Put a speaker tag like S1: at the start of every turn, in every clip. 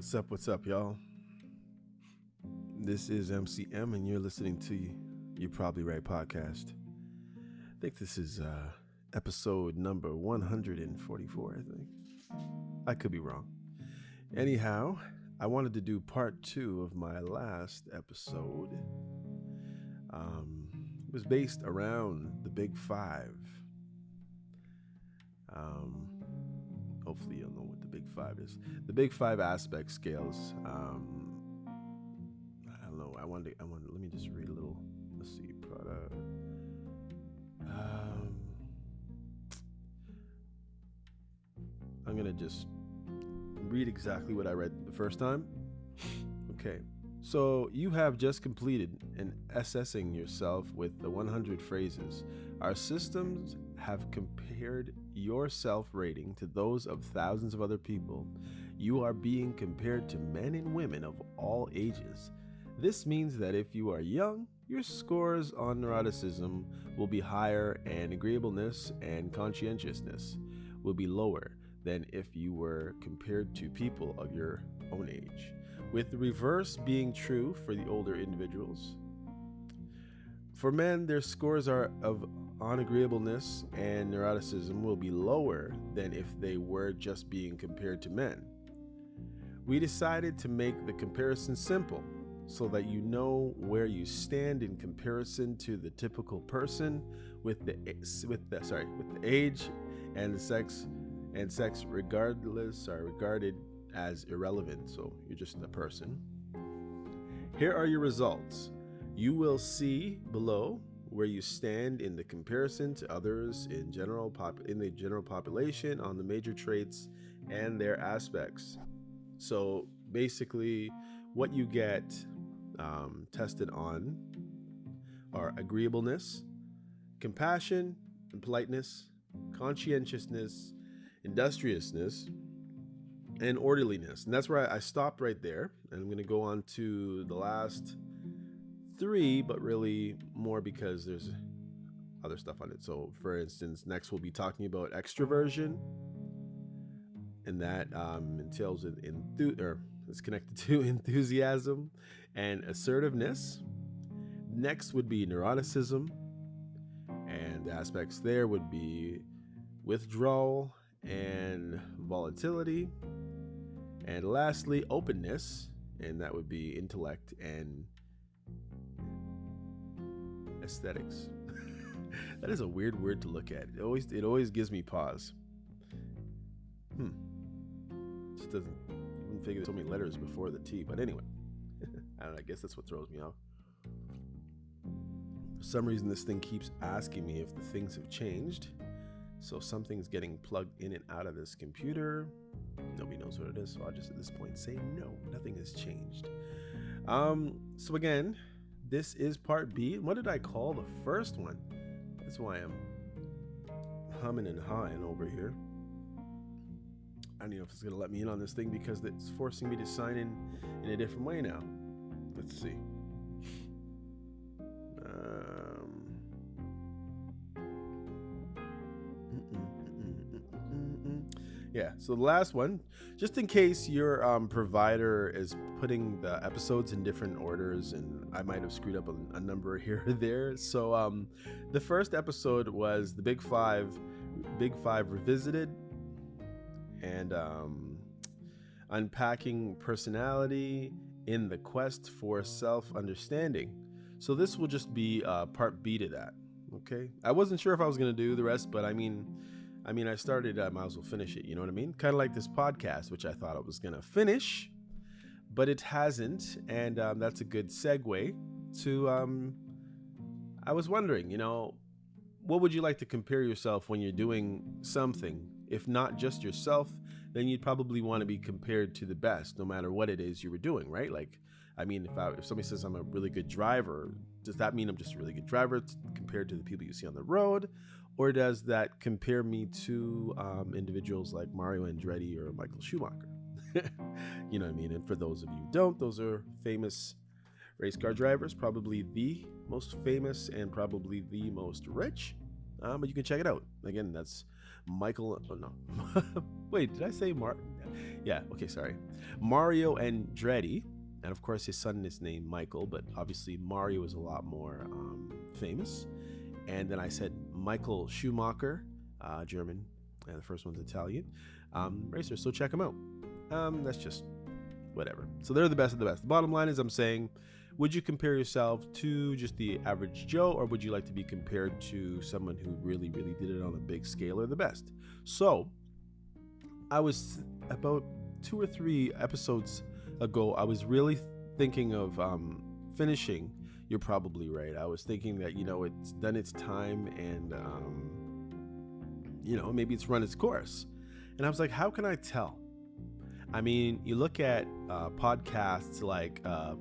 S1: What's up, y'all? This is MCM, and you're listening to You're Probably Right podcast. I think this is episode number 144, I think. I could be wrong. Anyhow, I wanted to do part 2 of my last episode. It was based around the Big Five. Hopefully you'll know what the Big Five is. The Big Five aspect scales. I don't know. Let me just read a little. Let's see. Product. I'm going to just read exactly what I read the first time. Okay. So you have just completed an assessing yourself with the 100 phrases. Our systems have compared your self-rating to those of thousands of other people. You are being compared to men and women of all ages. This means that if you are young, your scores on neuroticism will be higher and agreeableness and conscientiousness will be lower than if you were compared to people of your own age. With the reverse being true for the older individuals. For men, their scores of agreeableness and neuroticism will be lower than if they were just being compared to men. We decided to make the comparison simple so that you know where you stand in comparison to the typical person with the age and the sex regardless are regarded as irrelevant, so you're just a person. Here are your results. You will see below where you stand in the comparison to others in the general population on the major traits and their aspects. So basically, what you get tested on are agreeableness, compassion and politeness, conscientiousness, industriousness, and orderliness. And that's where I stopped right there. And I'm going to go on to the last 3, but really more because there's other stuff on it. So for instance, next we'll be talking about extraversion, and that entails it's connected to enthusiasm and assertiveness. Next would be neuroticism, and the aspects there would be withdrawal and volatility. And lastly, openness, and that would be intellect and aesthetics. That is a weird word to look at. It always gives me pause. Just doesn't even figure there's so many letters before the T. But anyway, I don't know, I guess that's what throws me off. For some reason, this thing keeps asking me if the things have changed. So something's getting plugged in and out of this computer. Nobody knows what it is, so I'll just at this point say no, nothing has changed. So again, this is part B. What did I call the first one? That's why I'm humming and hawing over here. I don't know if it's going to let me in on this thing because it's forcing me to sign in a different way now. Let's see. Yeah, so the last one, just in case your provider is putting the episodes in different orders, and I might have screwed up a number here or there. So the first episode was the Big Five Revisited, and unpacking personality in the quest for self-understanding. So this will just be part B to that, okay? I wasn't sure if I was going to do the rest, but I mean, I started, I might as well finish it, you know what I mean? Kind of like this podcast, which I thought I was going to finish, but it hasn't, and that's a good segue to, I was wondering, what would you like to compare yourself when you're doing something? If not just yourself, then you'd probably want to be compared to the best, no matter what it is you were doing, right? Like, if somebody says I'm a really good driver, does that mean I'm just a really good driver compared to the people you see on the road? Or does that compare me to individuals like Mario Andretti or Michael Schumacher? You know what I mean? And for those of you who don't, those are famous race car drivers, probably the most famous and probably the most rich. But you can check it out. Again, that's Michael. Oh, no. Wait, did I say Yeah, okay, sorry. Mario Andretti, and of course his son is named Michael, but obviously Mario is a lot more famous. And then I said Michael Schumacher, German, and the first one's Italian racer. So check them out. That's just whatever. So they're the best of the best. The bottom line is I'm saying, would you compare yourself to just the average Joe, or would you like to be compared to someone who really, really did it on a big scale or the best? So I was about 2 or 3 episodes ago, I was really thinking of finishing You're Probably Right. I was thinking that, it's done its time and, maybe it's run its course. And I was like, how can I tell? I mean, you look at podcasts like a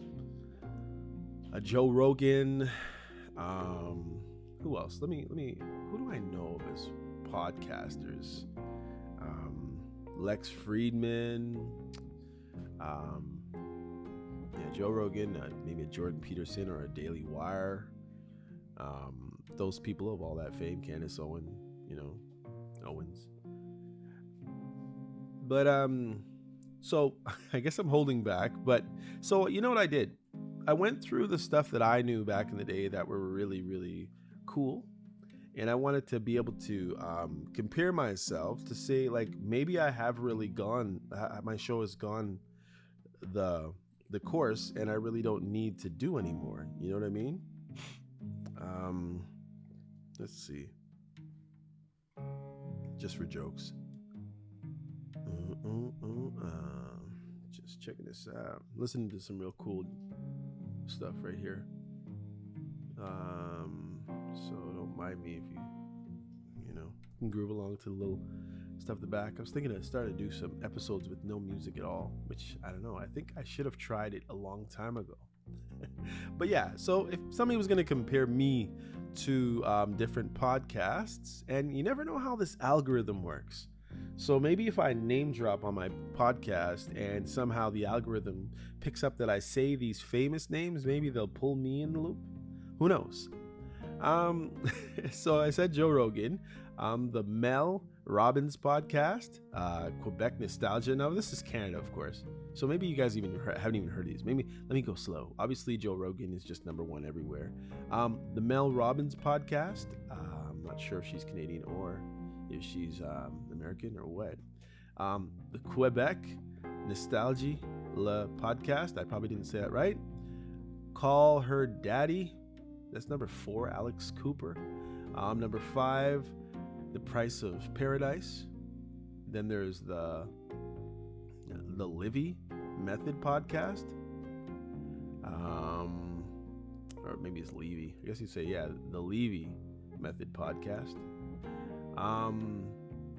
S1: Joe Rogan. Who else? Who do I know of as podcasters? Lex Friedman. Joe Rogan, maybe a Jordan Peterson or a Daily Wire. Those people of all that fame, Candace Owens. But so I guess I'm holding back. But so you know what I did? I went through the stuff that I knew back in the day that were really, really cool. And I wanted to be able to compare myself to say, like, maybe I have really gone, my show has gone the course and I really don't need to do anymore. You know what I mean? Let's see. Just for jokes. Just checking this out. Listening to some real cool stuff right here. So don't mind me if you can groove along to the little stuff at the back. I was thinking of starting to do some episodes with no music at all, which I don't know. I think I should have tried it a long time ago. But yeah, so if somebody was going to compare me to different podcasts, and you never know how this algorithm works. So maybe if I name drop on my podcast and somehow the algorithm picks up that I say these famous names, maybe they'll pull me in the loop. Who knows? So I said Joe Rogan, the Mel Robbins podcast, Quebec Nostalgia. Now this is Canada, of course. So maybe you guys haven't even heard of these. Maybe let me go slow. Obviously, Joe Rogan is just number 1 everywhere. The Mel Robbins podcast. I'm not sure if she's Canadian or if she's American or what. The Quebec Nostalgia podcast. I probably didn't say that right. Call Her Daddy. That's number 4, Alex Cooper. Number 5, The Price of Paradise. Then there's the Livy Method podcast. Or maybe it's Levy. I guess you'd say, the Levy Method podcast.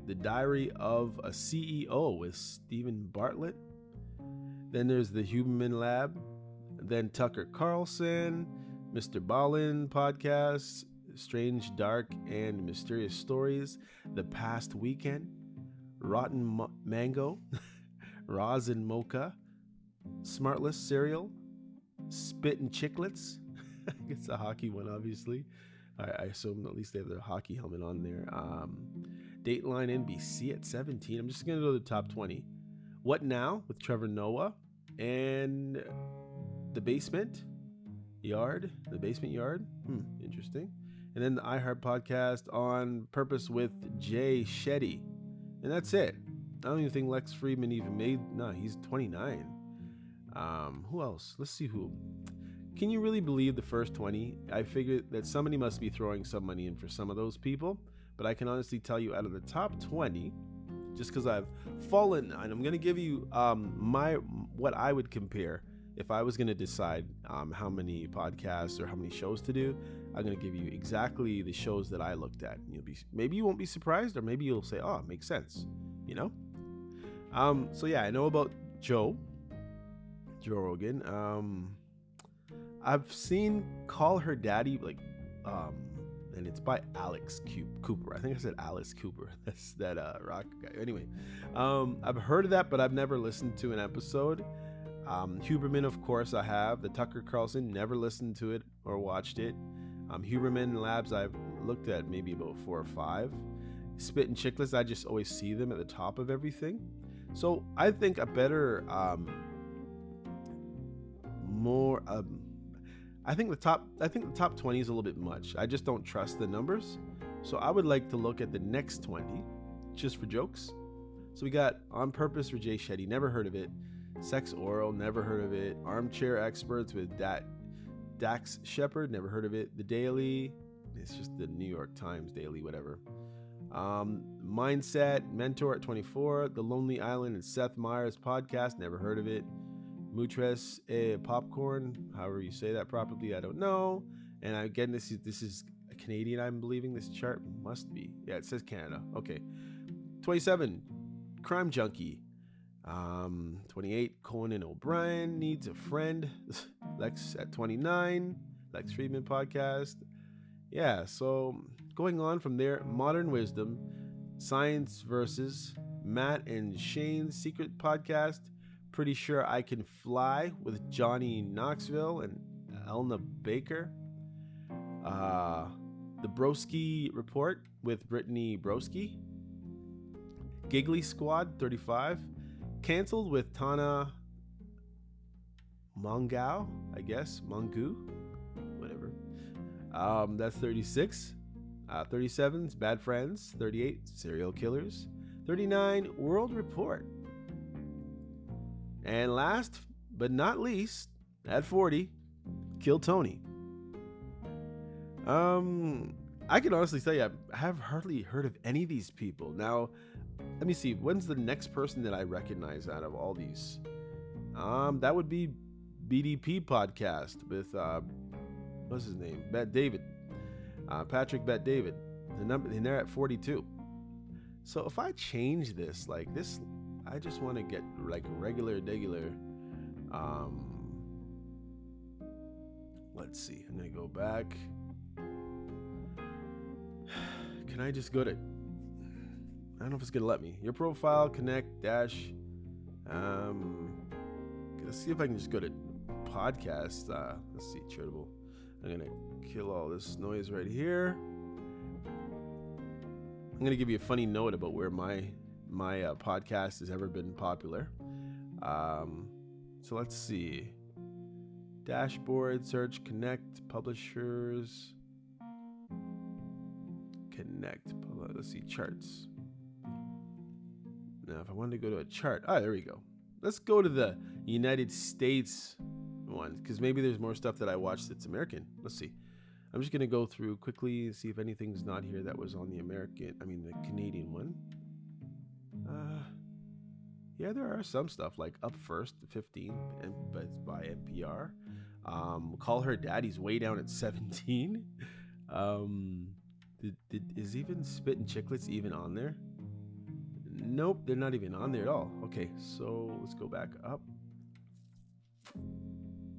S1: The Diary of a CEO with Stephen Bartlett. Then there's the Huberman Lab. Then Tucker Carlson, Mr. Ballin podcast, Strange, Dark, and Mysterious Stories, The Past Weekend, Rotten Mango, Rosin Mocha, Smartless Cereal, Spit and Chicklets. It's a hockey one, obviously. I assume at least they have their hockey helmet on there. Dateline NBC at 17. I'm just going to go to the top 20. What Now with Trevor Noah and The Basement Yard. Interesting. And then the iHeart podcast On Purpose with Jay Shetty. And that's it. I don't even think Lex Friedman even made... No, he's 29. Who else? Let's see who. Can you really believe the first 20? I figured that somebody must be throwing some money in for some of those people. But I can honestly tell you out of the top 20, just because I've fallen, and I'm going to give you what I would compare if I was going to decide how many podcasts or how many shows to do. I'm going to give you exactly the shows that I looked at. Maybe you won't be surprised, or maybe you'll say, "Oh, it makes sense," So yeah, I know about Joe Rogan. I've seen Call Her Daddy, and it's by Alex Cooper. I think I said Alice Cooper. That's that rock guy. Anyway, I've heard of that, but I've never listened to an episode. Huberman, of course, I have. The Tucker Carlson, never listened to it or watched it. Huberman Labs, I've looked at maybe about 4 or 5. Spit and Chicklets, I just always see them at the top of everything. So I think a better, more, I think the top 20 is a little bit much. I just don't trust the numbers. So I would like to look at the next 20, just for jokes. So we got On Purpose for Jay Shetty, never heard of it. Sex Oral, never heard of it. Armchair Experts with Dax Shepard, never heard of it. The Daily, it's just the New York Times Daily, whatever. Mindset, Mentor at 24. The Lonely Island and Seth Meyers podcast, never heard of it. Mutres Popcorn, however you say that properly, I don't know. And again, this is Canadian, I'm believing. This chart must be. Yeah, it says Canada. Okay. 27, Crime Junkie. 28, Conan O'Brien Needs a Friend. Lex at 29, Lex Friedman podcast. Yeah, so going on from there, Modern Wisdom, Science Versus, Matt and Shane's Secret podcast, Pretty Sure I Can Fly with Johnny Knoxville and Elna Baker. The Broski Report with Brittany Broski. Giggly Squad 35. Cancelled with Tana Mongao, I guess. Mongu, whatever. That's 36. 37 is Bad Friends. 38, Serial Killers. 39, World Report. And last but not least, at 40, Kill Tony. I can honestly tell you, I have hardly heard of any of these people. Now, let me see. When's the next person that I recognize out of all these? That would be BDP podcast with what's his name? Bet David. Patrick Bet David. And they're at 42. So if I change this, like this, I just want to get like regular. Let's see. I'm gonna go back. Can I just go to? I don't know if it's gonna let me. Your profile, connect, dash. Let's see if I can just go to podcast. Let's see, charitable. I'm gonna kill all this noise right here. I'm gonna give you a funny note about where my podcast has ever been popular. So let's see. Dashboard, search, connect, publishers, connect. Let's see, charts. Now, if I wanted to go to a chart, there we go. Let's go to the United States one, because maybe there's more stuff that I watched that's American. Let's see. I'm just gonna go through quickly and see if anything's not here that was on the the Canadian one. Yeah, there are some stuff like Up First, 15, but it's by NPR. Call Her Daddy's way down at 17. Is even Spit and Chicklets even on there? Nope, they're not even on there at all. Okay, so let's go back up.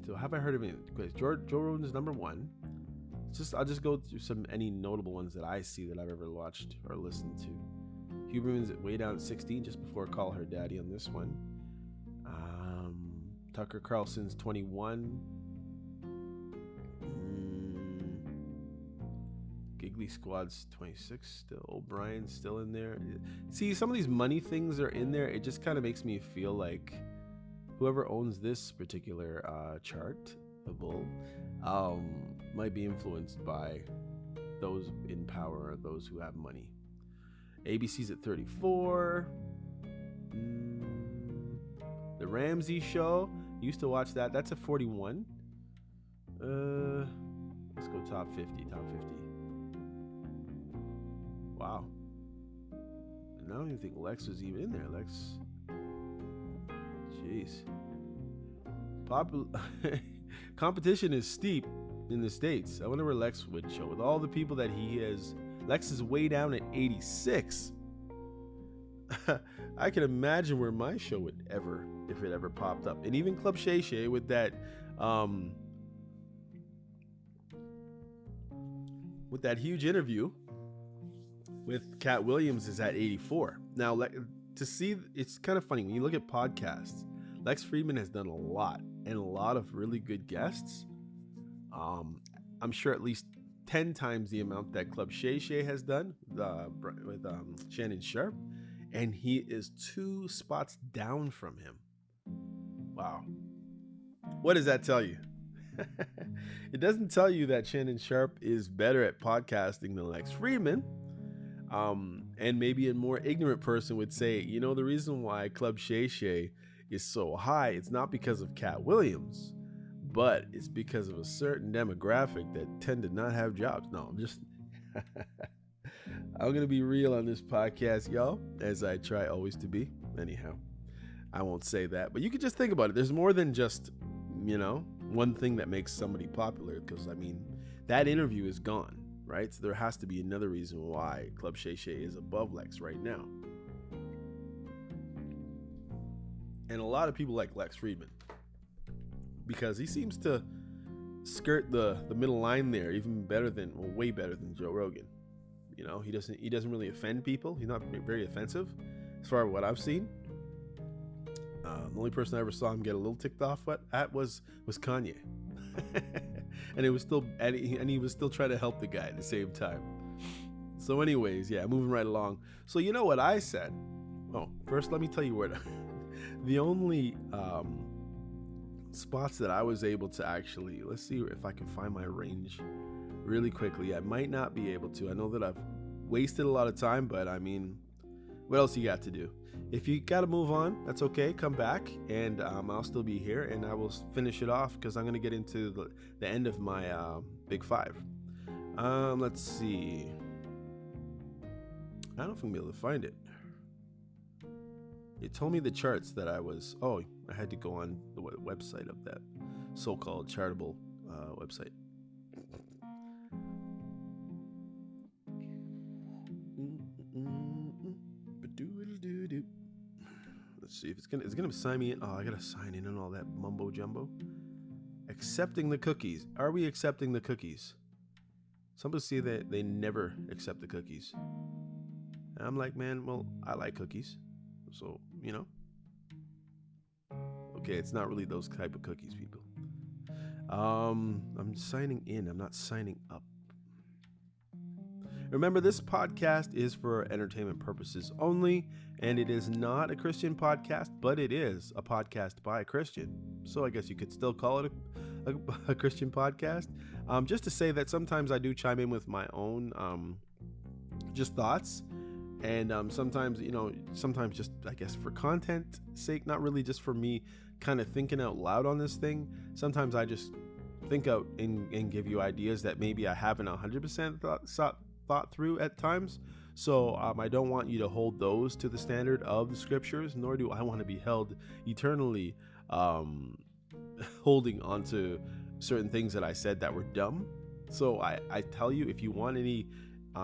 S1: So have I heard of it? Joe Rogan's number 1. I'll just go through any notable ones that I see that I've ever watched or listened to. Huberman's way down at 16, just before Call Her Daddy on this one. Tucker Carlson's 21. Giggly Squad's 26 still. O'Brien's still in there. See, some of these money things are in there. It just kind of makes me feel like whoever owns this particular chart, the bull, might be influenced by those in power, those who have money. ABC's at 34. The Ramsey Show, used to watch that. That's a 41. Let's go top 50. Wow. And I don't even think Lex was even in there. Lex. Jeez. Competition is steep in the States. I wonder where Lex would show. With all the people that he has, Lex is way down at 86. I can imagine where my show would if it ever popped up. And even Club Shay Shay with that huge interview with Cat Williams is at 84. Now, to see, it's kind of funny when you look at podcasts. Lex Friedman has done a lot and a lot of really good guests. I'm sure at least 10 times the amount that Club Shay Shay has done with Shannon Sharp. and he is 2 spots down from him. Wow. What does that tell you? It doesn't tell you that Shannon Sharpe is better at podcasting than Lex Fridman. And maybe a more ignorant person would say, you know, the reason why Club Shay Shay is so high, it's not because of Cat Williams, but it's because of a certain demographic that tend to not have jobs. No, I'm just... I'm going to be real on this podcast, y'all, as I try always to be. Anyhow, I won't say that, but you can just think about it. There's more than just, you know, one thing that makes somebody popular, because, I mean, that interview is gone, right? So there has to be another reason why Club Shay Shay is above Lex right now. And a lot of people like Lex Fridman because he seems to skirt the middle line there even better than, well, way better than Joe Rogan. You know, he doesn't really offend people. He's not very offensive as far as what I've seen. The only person I ever saw him get a little ticked off at was Kanye. And it was still, and he was still trying to help the guy at the same time. So anyways, yeah, moving right along. So you know what I said? Oh, first let me tell you where the only spots that I was able to actually, let's see if I can find my range really quickly. I might not be able to. I know that I've wasted a lot of time, but I mean, what else you got to do? If you got to move on, that's okay. Come back, and I'll still be here, and I will finish it off because I'm going to get into the end of my Big Five. Let's see. I don't know if I'm going to be able to find it. It told me the charts that I was... Oh, I had to go on the website of that so-called charitable website. Let's see if it's gonna sign me in. Oh, I gotta sign in and all that mumbo jumbo. Accepting the cookies. Are we accepting the cookies? Some people say that they never accept the cookies. And I'm like, man, well, I like cookies, so you know. Okay, it's not really those type of cookies, people. I'm signing in. I'm not signing up. Remember, this podcast is for entertainment purposes only, and it is not a Christian podcast, but it is a podcast by a Christian. So I guess you could still call it a Christian podcast. Just to say that sometimes I do chime in with my own just thoughts, and sometimes, you know, sometimes just, I guess, for content sake, not really just for me kind of thinking out loud on this thing. Sometimes I just think out and give you ideas that maybe I haven't 100% thought through at times. So I don't want you to hold those to the standard of the scriptures, nor do I want to be held eternally holding on to certain things that I said that were dumb. So I tell you, if you want any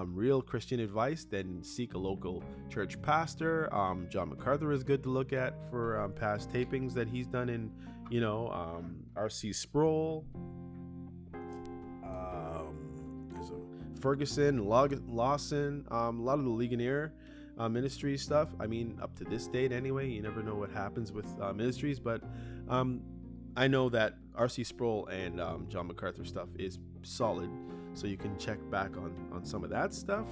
S1: real Christian advice, then seek a local church pastor. John MacArthur is good to look at for past tapings that he's done in, you know, R.C. Sproul. Ferguson, Lawson, a lot of the Ligonier ministry stuff. I mean, up to this date anyway, you never know what happens with ministries, but I know that R.C. Sproul and John MacArthur stuff is solid, so you can check back on some of that stuff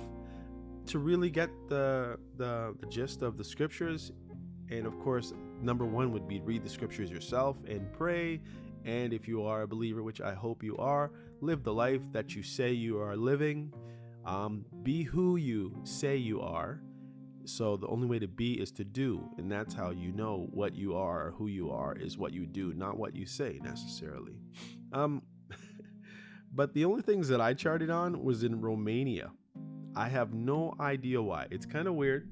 S1: to really get the gist of the scriptures. And of course, number one would be read the scriptures yourself and pray. And if you are a believer, which I hope you are, live the life that you say you are living. Be who you say you are. So the only way to be is to do. And that's how you know what you are or who you are is what you do, not what you say necessarily. But the only things that I charted on was in Romania. I have no idea why. It's kind of weird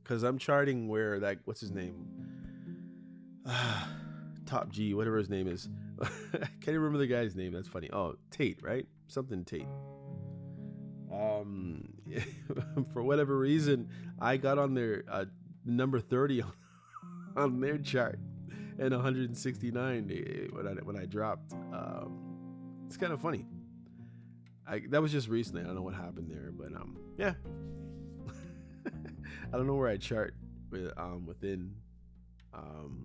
S1: because I'm charting where that, what's his name? Top G, whatever his name is. I can't even remember the guy's name. That's funny. Oh, Tate, right? Something Tate. For whatever reason, I got on their number 30 on their chart and 169 when I dropped. It's kind of funny. That was just recently. I don't know what happened there, but yeah. I don't know where I chart within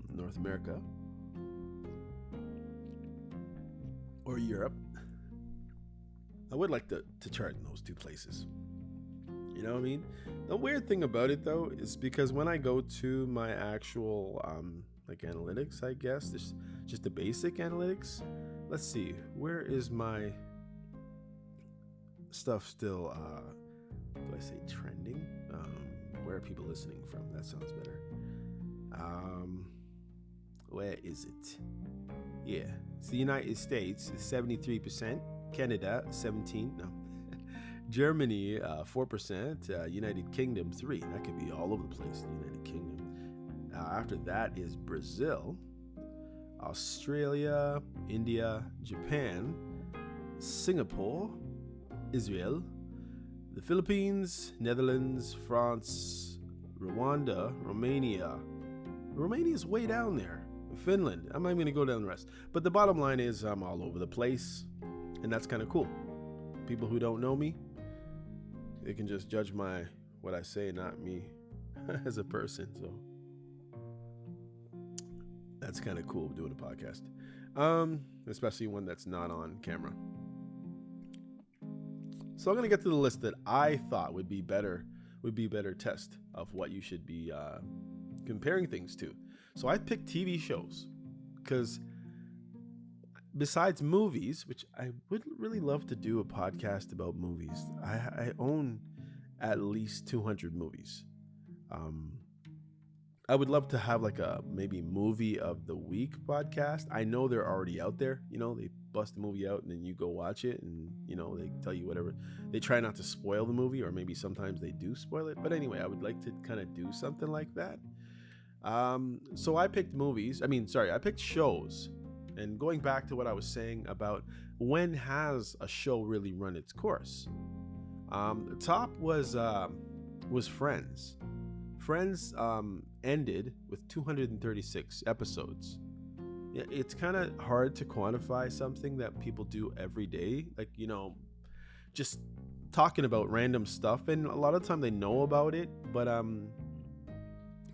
S1: North America or Europe. I would like to chart in those two places. You know what I mean? The weird thing about it though is because when I go to my actual like analytics, I guess this just the basic analytics. Let's see, where is my stuff still? Do I say trending? Where are people listening from? That sounds better. Where is it? Yeah, it's the United States, 73%. Canada, 17. No. Germany, 4%. United Kingdom, 3. That could be all over the place. The United Kingdom. After that is Brazil, Australia, India, Japan, Singapore, Israel, the Philippines, Netherlands, France, Rwanda, Romania. Romania's way down there. Finland. I'm not even going to go down the rest. But the bottom line is I'm all over the place. And that's kind of cool. People who don't know me, they can just judge what I say, not me as a person. So that's kind of cool doing a podcast. Especially one that's not on camera. So I'm going to get to the list that I thought would be better test of what you should be comparing things to. So I picked TV shows because besides movies, which I would really love to do a podcast about movies. I own at least 200 movies. I would love to have like a maybe movie of the week podcast. I know they're already out there. You know, they bust a movie out and then you go watch it and, you know, they tell you whatever. They try not to spoil the movie, or maybe sometimes they do spoil it. But anyway, I would like to kind of do something like that. So I picked I picked shows. And going back to what I was saying about when has a show really run its course? The top was Friends. Friends ended with 236 episodes. It's kind of hard to quantify something that people do every day, like, you know, just talking about random stuff, and a lot of the time they know about it, but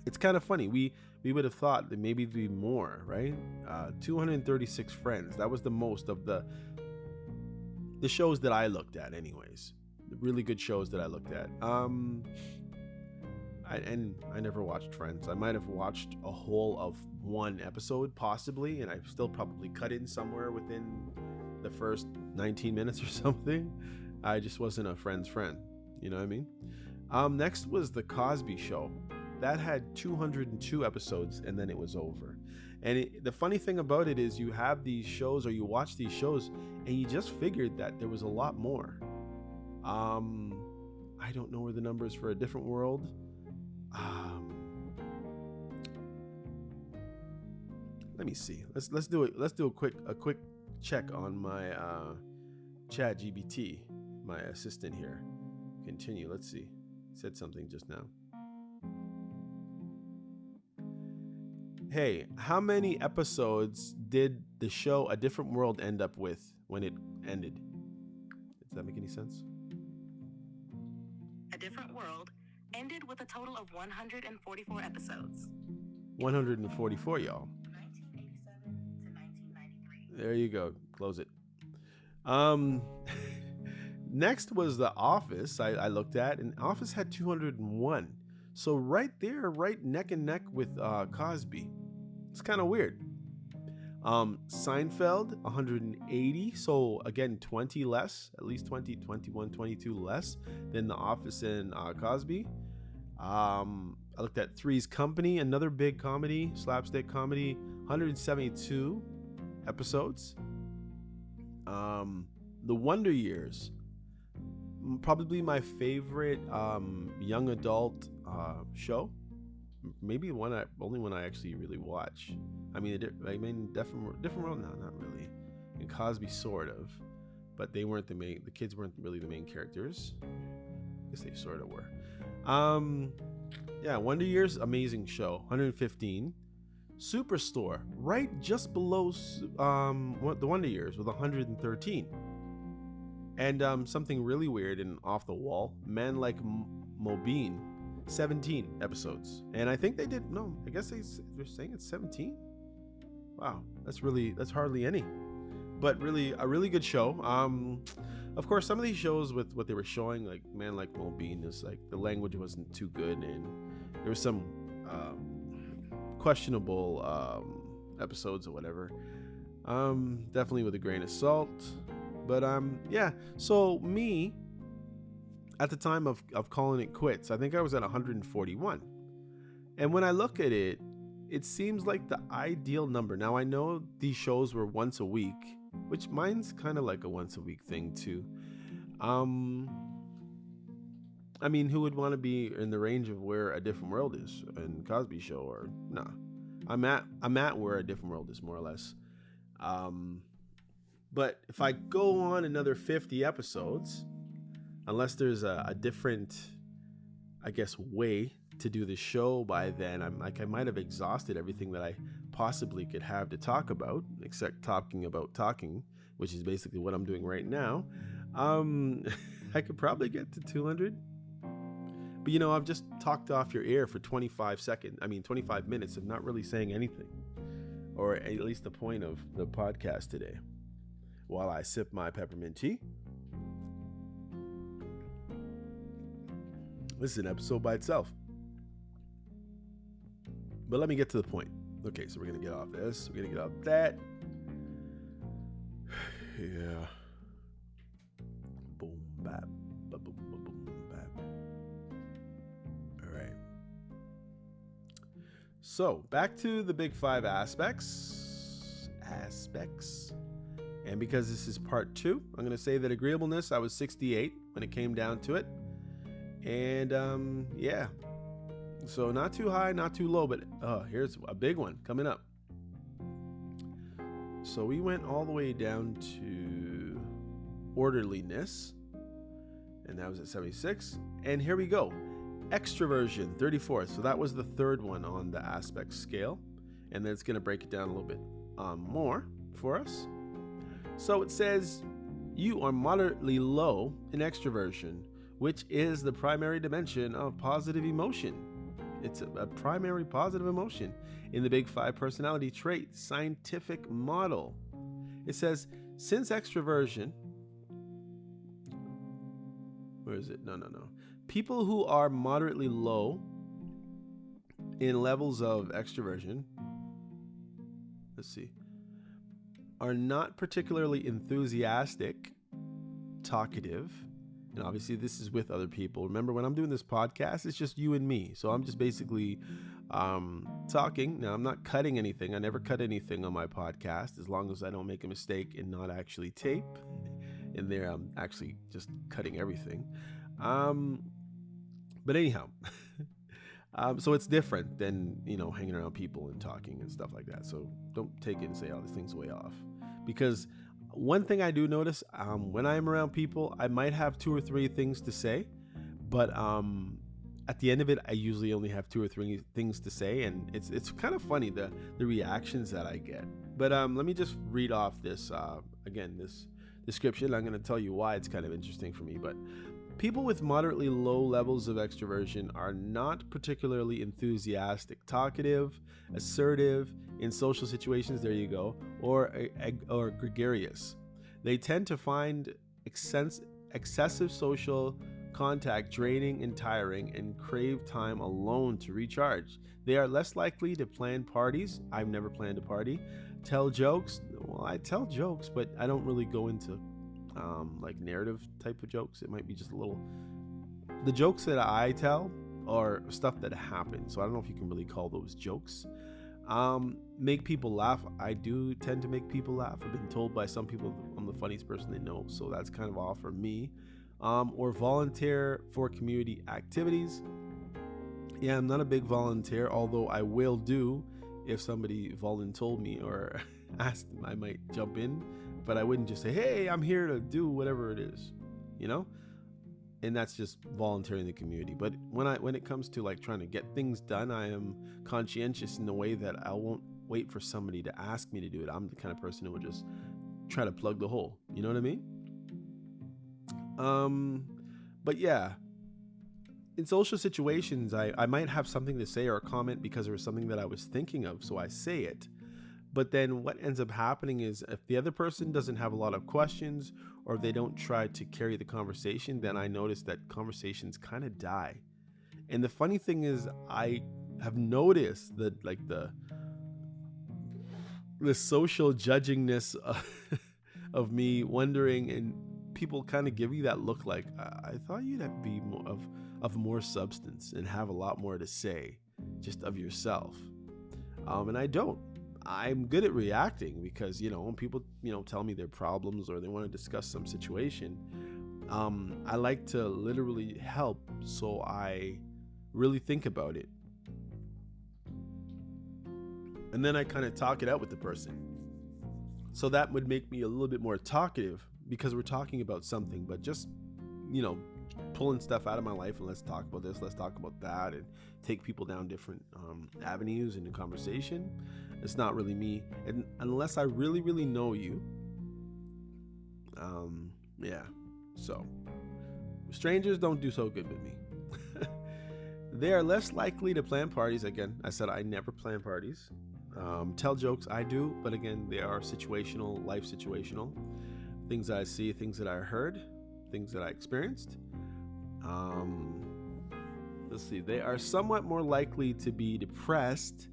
S1: it's kind of funny. We would have thought that maybe there'd be more, right? 236 Friends. That was the most of the shows that I looked at, anyways. The really good shows that I looked at. I never watched Friends. I might have watched a whole of one episode, possibly, and I still probably cut in somewhere within the first 19 minutes or something. I just wasn't a Friends friend. You know what I mean? Next was The Cosby Show. That had 202 episodes, and then it was over. And the funny thing about it is you have these shows, or you watch these shows, and you just figured that there was a lot more. I don't know where the number is for A Different World. Let me see. Let's do it. Let's do a quick check on my Chat GBT, my assistant here. Continue. Let's see. It said something just now. Hey, how many episodes did the show A Different World end up with when it ended? Does that make any sense?
S2: A Different World ended with a total of 144 episodes.
S1: 144, y'all.
S2: 1987 to 1993.
S1: There you go. Close it. Next was The Office. I looked at, and Office had 201. So right there, right neck and neck with Cosby. It's kind of weird. Seinfeld, 180. So again, 20 less, at least 20, 21, 22 less than The Office and Cosby. I looked at Three's Company, another big comedy, slapstick comedy, 172 episodes. The Wonder Years, probably my favorite young adult show. Maybe only one I actually really watch. I mean, Different World, no, not really. And Cosby, sort of, but they weren't the kids weren't really the main characters. I guess they sort of were. Yeah, Wonder Years, amazing show, 115. Superstore, right just below the Wonder Years with 113. And something really weird and off the wall, Man Like Mobeen, 17 episodes. And I think they're saying it's 17. Wow, that's hardly any. but really a really good show. Of course, some of these shows with what they were showing, like Man Like Well-Being, is like the language wasn't too good, and there was some questionable episodes or whatever. Definitely with a grain of salt. But yeah. So me, at the time of calling it quits, I think I was at 141. And when I look at it, it seems like the ideal number. Now, I know these shows were once a week, which mine's kind of like a once a week thing too. I mean, who would want to be in the range of where A Different World is in Cosby Show? Or nah, I'm at where A Different World is, more or less. But if I go on another 50 episodes, unless there's a different, I guess, way to do the show by then, I'm like, I might have exhausted everything that I possibly could have to talk about, except talking about talking, which is basically what I'm doing right now. I could probably get to 200. But you know, I've just talked off your ear for 25 minutes of not really saying anything, or at least the point of the podcast today, while I sip my peppermint tea. This is an episode by itself. But let me get to the point. Okay, so we're going to get off this. We're going to get off that. Yeah. Boom, bap. Boom, boom, bap. All right. So, back to the big 5 aspects. And because this is part 2, I'm going to say that agreeableness, I was 68 when it came down to it. And yeah, so not too high, not too low, but here's a big one coming up. So we went all the way down to orderliness, and that was at 76. And here we go, extraversion, 34. So that was the third one on the aspect scale, and then it's going to break it down a little bit more for us. So it says you are moderately low in extraversion, which is the primary dimension of positive emotion. It's a primary positive emotion in the Big 5 personality trait scientific model. It says, since extraversion, where is it? No. People who are moderately low in levels of extraversion, are not particularly enthusiastic, talkative. And obviously this is with other people. Remember, when I'm doing this podcast, it's just you and me. So I'm just basically talking. Now, I'm not cutting anything. I never cut anything on my podcast, as long as I don't make a mistake and not actually tape. In there, I'm actually just cutting everything. But anyhow, so it's different than, hanging around people and talking and stuff like that. So don't take it and say, oh, this thing's way off. Because one thing I do notice, when I'm around people, I might have 2 or 3 things to say, but at the end of it, I usually only have 2 or 3 things to say, and it's kind of funny the reactions that I get. But let me just read off this this description. I'm going to tell you why it's kind of interesting for me. But people with moderately low levels of extroversion are not particularly enthusiastic, talkative, assertive in social situations, there you go, or gregarious. They tend to find excessive social contact draining and tiring, and crave time alone to recharge. They are less likely to plan parties. I've never planned a party. Tell jokes. Well, I tell jokes, but I don't really go into like narrative type of jokes. It might be just the jokes that I tell are stuff that happened, so I don't know if you can really call those jokes. Make people laugh. I do tend to make people laugh. I've been told by some people I'm the funniest person they know, so that's kind of all for me. Or volunteer for community activities. Yeah, I'm not a big volunteer, although I will do if somebody voluntold me or asked, I might jump in, but I wouldn't just say, hey, I'm here to do whatever it is, and that's just volunteering the community. But when it comes to like trying to get things done, I am conscientious in the way that I won't wait for somebody to ask me to do it. I'm the kind of person who will just try to plug the hole. You know what I mean? But yeah, in social situations, I might have something to say or a comment because there was something that I was thinking of, so I say it. But then what ends up happening is if the other person doesn't have a lot of questions or they don't try to carry the conversation, then I notice that conversations kind of die. And the funny thing is, I have noticed that like the social judgingness of me wondering, and people kind of give you that look like, I thought you'd have be more of more substance and have a lot more to say just of yourself. And I don't. I'm good at reacting because, when people, tell me their problems or they want to discuss some situation, I like to literally help. So I really think about it. And then I kind of talk it out with the person. So that would make me a little bit more talkative because we're talking about something, but just, pulling stuff out of my life and let's talk about this, let's talk about that, and take people down different avenues in the conversation. It's not really me. And unless I really, really know you. Yeah. So strangers don't do so good with me. They are less likely to plan parties. Again, I said I never plan parties. Tell jokes, I do, but again, they are situational, life situational. Things that I see, things that I heard, things that I experienced. Let's see. They are somewhat more likely to be depressed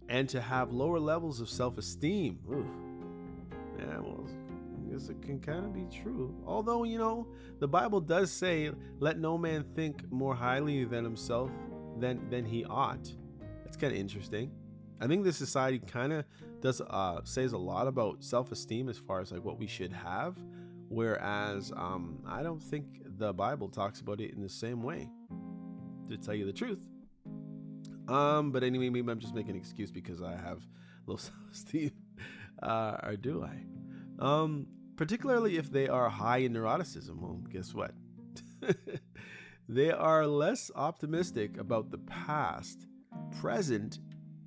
S1: and to have lower levels of self-esteem. Ooh. Yeah, well, I guess it can kind of be true. Although, the Bible does say, let no man think more highly than himself than he ought. That's kind of interesting. I think this society kind of does says a lot about self-esteem as far as like what we should have, whereas I don't think the Bible talks about it in the same way, to tell you the truth. But anyway, maybe I'm just making an excuse because I have low self-esteem, or do I? Particularly if they are high in neuroticism. Well, guess what? They are less optimistic about the past, present,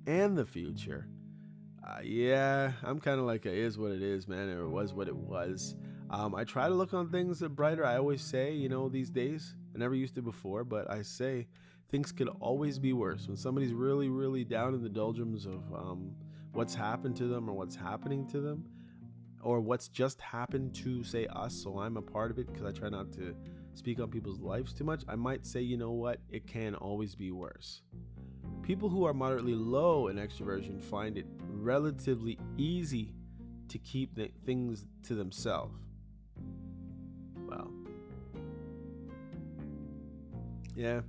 S1: and the future. Yeah, I'm kind of like, it is what it is, man, or it was what it was. I try to look on things brighter. I always say, these days, I never used to before, but I say things could always be worse. When somebody's really, really down in the doldrums of what's happened to them or what's happening to them, or what's just happened to, say, us, so I'm a part of it because I try not to speak on people's lives too much, I might say, you know what, it can always be worse. People who are moderately low in extraversion find it relatively easy to keep things to themselves. Well, yeah,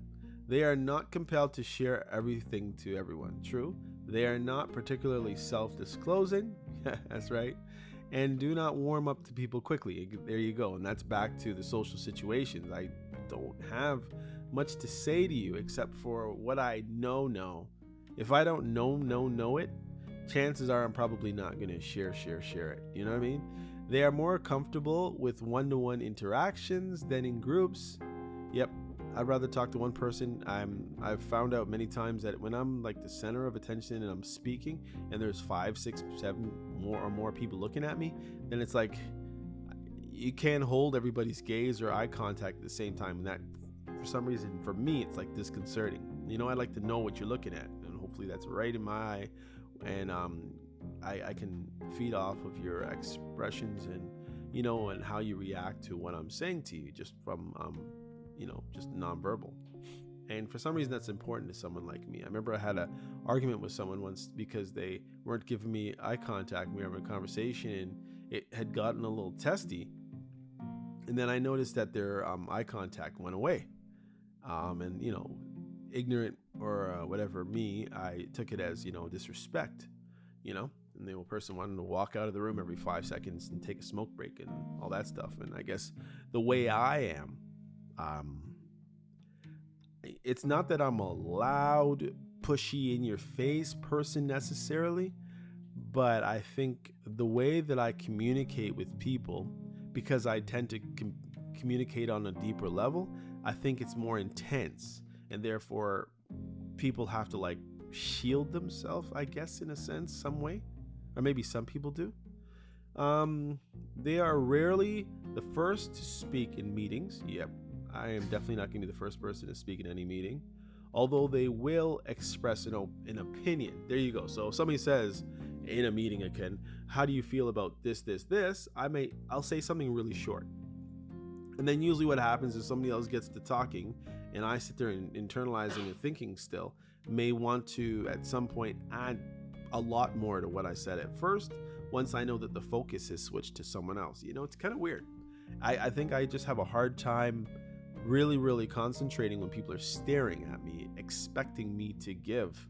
S1: they are not compelled to share everything to everyone. True. They are not particularly self-disclosing. That's right. And do not warm up to people quickly. There you go. And that's back to the social situations. I don't have much to say to you except for what I know. If I don't know it, chances are I'm probably not going to share it. You know what I mean? They are more comfortable with one-to-one interactions than in groups. Yep. I'd rather talk to one person. I've found out many times that when I'm like the center of attention and I'm speaking and there's 5, 6, 7 more people looking at me, then it's like you can't hold everybody's gaze or eye contact at the same time. And that, for some reason, for me, it's like disconcerting. I like to know what you're looking at, and hopefully that's right in my eye, and I can feed off of your expressions and and how you react to what I'm saying to you, just from just nonverbal. And for some reason, that's important to someone like me. I remember I had an argument with someone once because they weren't giving me eye contact. We were having a conversation, and it had gotten a little testy. And then I noticed that their eye contact went away. And ignorant or whatever me, I took it as disrespect. And the old person wanted to walk out of the room every 5 seconds and take a smoke break and all that stuff. And I guess the way I am, it's not that I'm a loud, pushy, in your face person necessarily, but I think the way that I communicate with people, because I tend to communicate on a deeper level, I think it's more intense, and therefore people have to like shield themselves, I guess, in a sense, some way, or maybe some people do. They are rarely the first to speak in meetings. Yep. I am definitely not going to be the first person to speak in any meeting, although they will express an opinion. There you go. So if somebody says, in a meeting again, how do you feel about this? I'll say something really short. And then usually what happens is somebody else gets to talking, and I sit there and internalizing and thinking still, may want to at some point add a lot more to what I said at first, once I know that the focus has switched to someone else. It's kind of weird. I think I just have a hard time really, really concentrating when people are staring at me, expecting me to give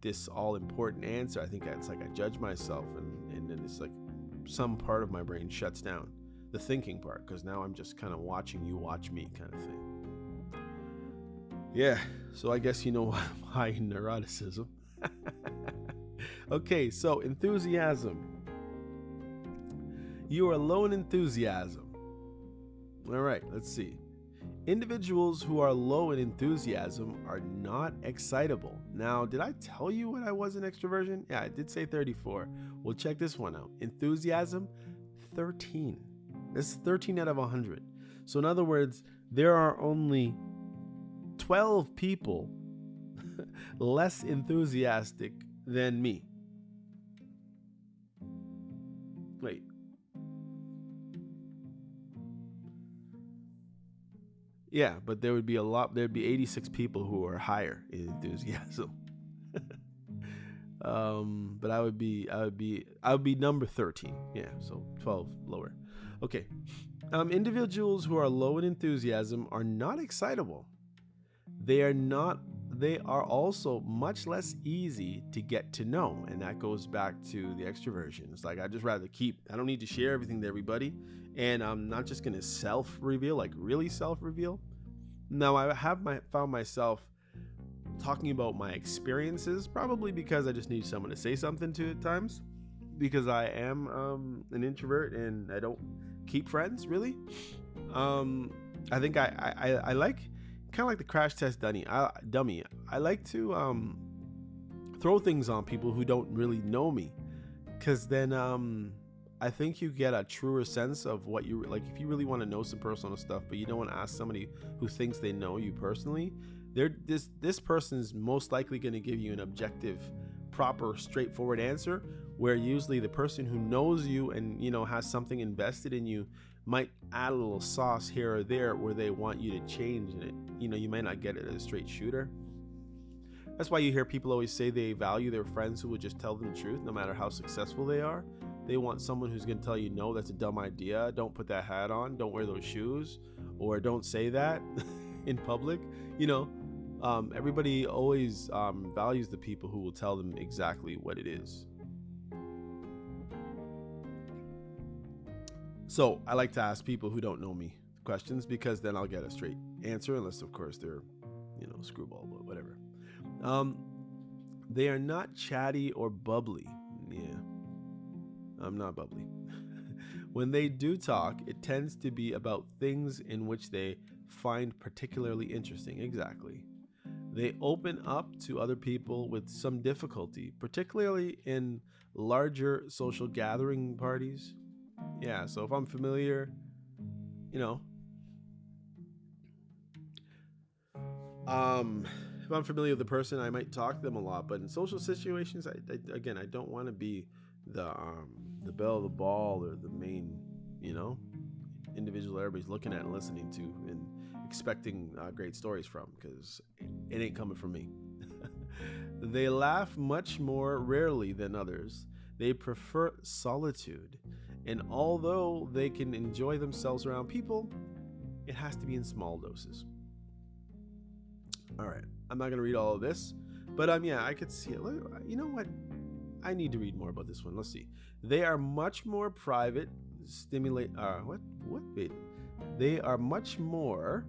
S1: this all important answer. I think it's like I judge myself, and then it's like some part of my brain shuts down, the thinking part, because now I'm just kind of watching you watch me kind of thing. Yeah, so I guess you know why neuroticism. Okay, so enthusiasm. You are low in enthusiasm. All right, let's see. Individuals who are low in enthusiasm are not excitable. Now, did I tell you what I was in extroversion? Yeah, I did say 34. Well, check this one out. Enthusiasm, 13. This is 13 out of 100. So in other words, there are only 12 people less enthusiastic than me. Wait. Yeah, but there'd be 86 people who are higher in enthusiasm. But I would be number 13. Yeah, so 12 lower. Okay. Individuals who are low in enthusiasm are not excitable. They are also much less easy to get to know. And that goes back to the extroversion. It's like, I don't need to share everything to everybody. And I'm not just going to self-reveal, like really self-reveal. Now, I have found myself talking about my experiences, probably because I just need someone to say something to at times, because I am an introvert and I don't keep friends, really. I think I like, kind of like the crash test dummy. I like to throw things on people who don't really know me, because then I think you get a truer sense of what you like. If you really want to know some personal stuff, but you don't want to ask somebody who thinks they know you personally, this person's most likely going to give you an objective, proper, straightforward answer, where usually the person who knows you and has something invested in you might add a little sauce here or there where they want you to change it. You might not get it as a straight shooter. That's why you hear people always say they value their friends who will just tell them the truth no matter how successful they are. They want someone who's going to tell you, no, that's a dumb idea. Don't put that hat on. Don't wear those shoes. Or don't say that in public. Everybody always values the people who will tell them exactly what it is. So I like to ask people who don't know me questions, because then I'll get a straight answer, unless, of course, they're, screwball, but whatever. They are not chatty or bubbly. Yeah. I'm not bubbly. When they do talk, it tends to be about things in which they find particularly interesting. Exactly. They open up to other people with some difficulty, particularly in larger social gathering parties. Yeah, so if I'm familiar, if I'm familiar with the person, I might talk to them a lot. But in social situations, I don't want to be the belle of the ball or the main, individual everybody's looking at and listening to and expecting great stories from, because it ain't coming from me. They laugh much more rarely than others. They prefer solitude. And although they can enjoy themselves around people, it has to be in small doses. All right, I'm not going to read all of this, but I could see it. You know what? I need to read more about this one. Let's see. They are much more private, Wait. They are much more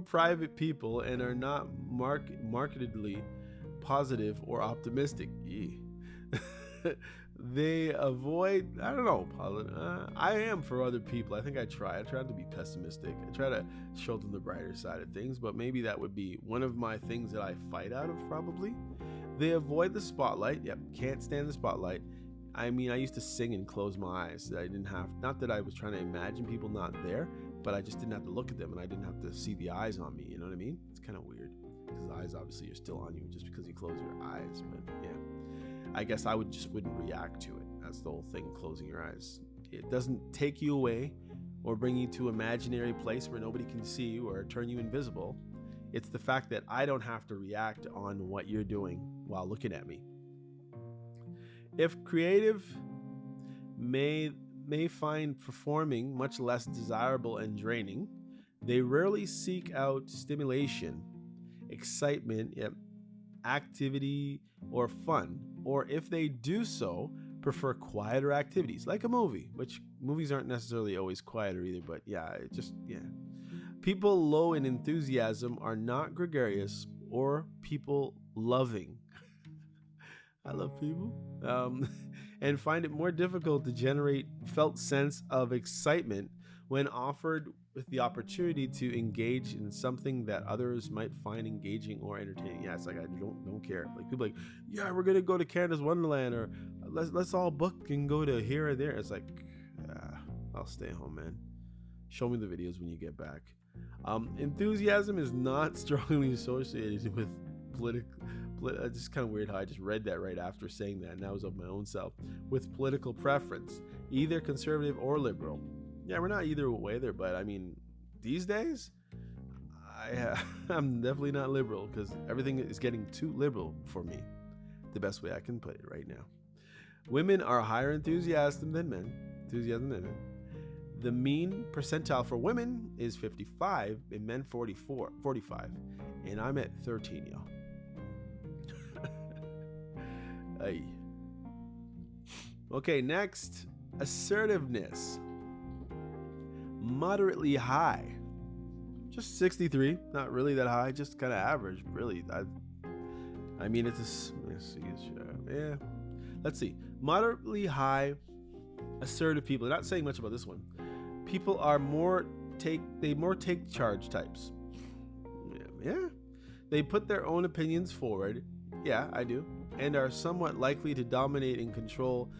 S1: private people and are not markedly positive or optimistic. They avoid, I don't know, I am for other people. I think I try to be pessimistic. I try to show them the brighter side of things, but maybe that would be one of my things that I fight out of, probably. They avoid the spotlight. Yep, can't stand the spotlight. I used to sing and close my eyes. Not that I was trying to imagine people not there, but I just didn't have to look at them, and I didn't have to see the eyes on me. You know what I mean? It's kind of weird. because the eyes obviously are still on you just because you close your eyes. But yeah, I guess I wouldn't react to it. That's the whole thing, closing your eyes. It doesn't take you away or bring you to an imaginary place where nobody can see you or turn you invisible. It's the fact that I don't have to react on what you're doing while looking at me. If creative may find performing much less desirable and draining, they rarely seek out stimulation, excitement, activity, or fun. Or if they do so, prefer quieter activities, like a movie, which movies aren't necessarily always quieter either, but yeah. People low in enthusiasm are not gregarious or people loving. I love people. And find it more difficult to generate felt sense of excitement when offered with the opportunity to engage in something that others might find engaging or entertaining. Yeah, it's like I don't care. Like people like, yeah, we're gonna go to Canada's Wonderland, or let's all book and go to here or there. It's like, I'll stay home, man. Show me the videos when you get back. Enthusiasm is not strongly associated with political. It's just kind of weird how I just read that right after saying that, and that was of my own self. With political preference, either conservative or liberal. Yeah, we're not either way there, but I mean, these days, I'm definitely not liberal because everything is getting too liberal for me. The best way I can put it right now. Women are higher enthusiasm than men. The mean percentile for women is 55 and men 45. And I'm at 13, y'all. Okay, next, assertiveness. Moderately high. Just 63, not really that high, just kind of average, really. I mean, it's let's see. Moderately high assertive people. They're not saying much about this one. People are more take charge types. Yeah. They put their own opinions forward. Yeah, I do. And are somewhat likely to dominate and control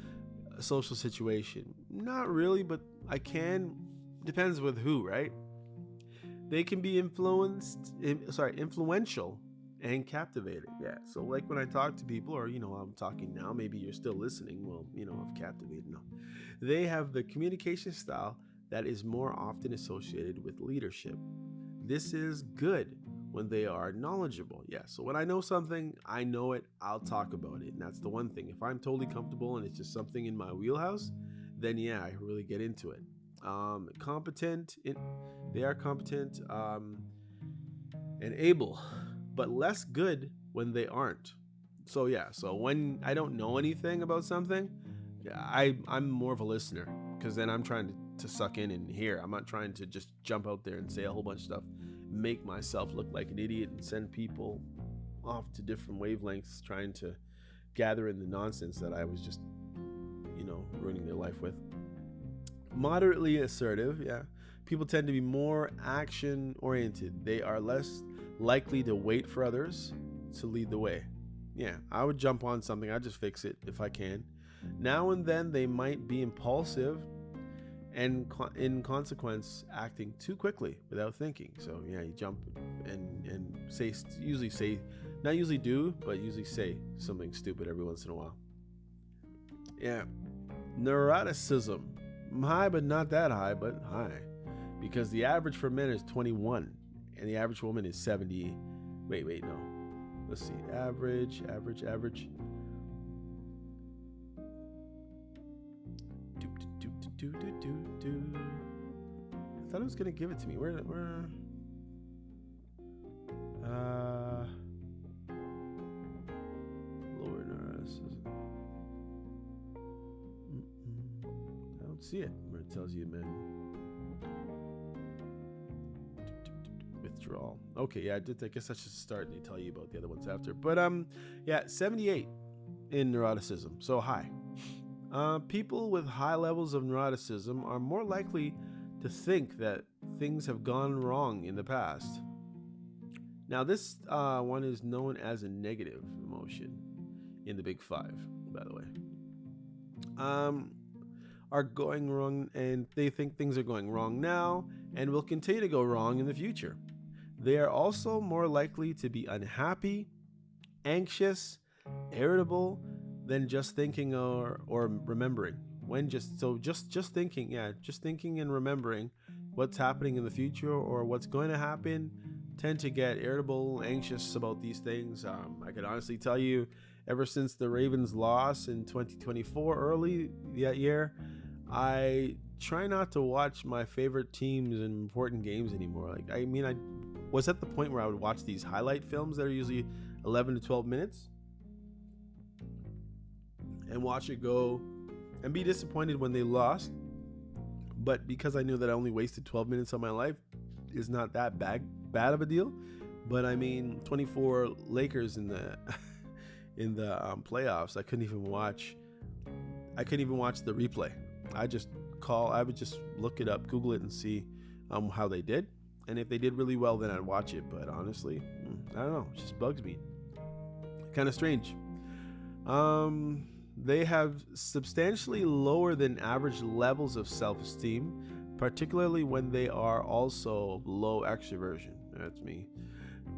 S1: a social situation. Not really, but I can. Depends with who, right? They can be influential and captivating. Yeah. So like when I talk to people, or I'm talking now, maybe you're still listening. Well, I've captivated. No. They have the communication style that is more often associated with leadership. This is good when they are knowledgeable. Yeah, so when I know something, I know it, I'll talk about it. And that's the one thing. If I'm totally comfortable and it's just something in my wheelhouse, then yeah, I really get into it. They are competent and able, but less good when they aren't. So yeah, so when I don't know anything about something, I'm more of a listener, because then I'm trying to suck in and hear. I'm not trying to just jump out there and say a whole bunch of stuff, make myself look like an idiot and send people off to different wavelengths trying to gather in the nonsense that I was just, ruining their life with. Moderately assertive, yeah. People tend to be more action oriented. They are less likely to wait for others to lead the way. Yeah, I would jump on something. I'd just fix it if I can. Now and then they might be impulsive and in consequence acting too quickly without thinking. So yeah, you jump and usually say something stupid every once in a while. Yeah. Neuroticism. High, but not that high, but high. Because the average for men is 21 and the average woman is 70. Wait, no. Let's see. Average. I thought it was gonna give it to me. Where lower neuroticism. I don't see it where it tells you, man. Withdrawal. Okay, yeah, I guess I should start and tell you about the other ones after. But 78 in neuroticism, so high. People with high levels of neuroticism are more likely to think that things have gone wrong in the past. Now, this one is known as a negative emotion in the Big Five, by the way. Are going wrong, and they think things are going wrong now and will continue to go wrong in the future. They are also more likely to be unhappy, anxious, irritable than just thinking or remembering. When just thinking, just thinking and remembering what's happening in the future or what's going to happen, tend to get irritable, anxious about these things. I can honestly tell you, ever since the Ravens loss in 2024 early that year, I try not to watch my favorite teams in important games anymore. Like, I mean, I was at the point where I would watch these highlight films that are usually 11 to 12 minutes and watch it go and be disappointed when they lost. But because I knew that I only wasted 12 minutes of my life, is not that bad of a deal. But I mean, 24 Lakers in the playoffs, I couldn't even watch the replay. I would just look it up, Google it, and see how they did. And if they did really well, then I'd watch it. But honestly, I don't know. It just bugs me. Kind of strange. They have substantially lower than average levels of self-esteem, particularly when they are also low extraversion. That's me.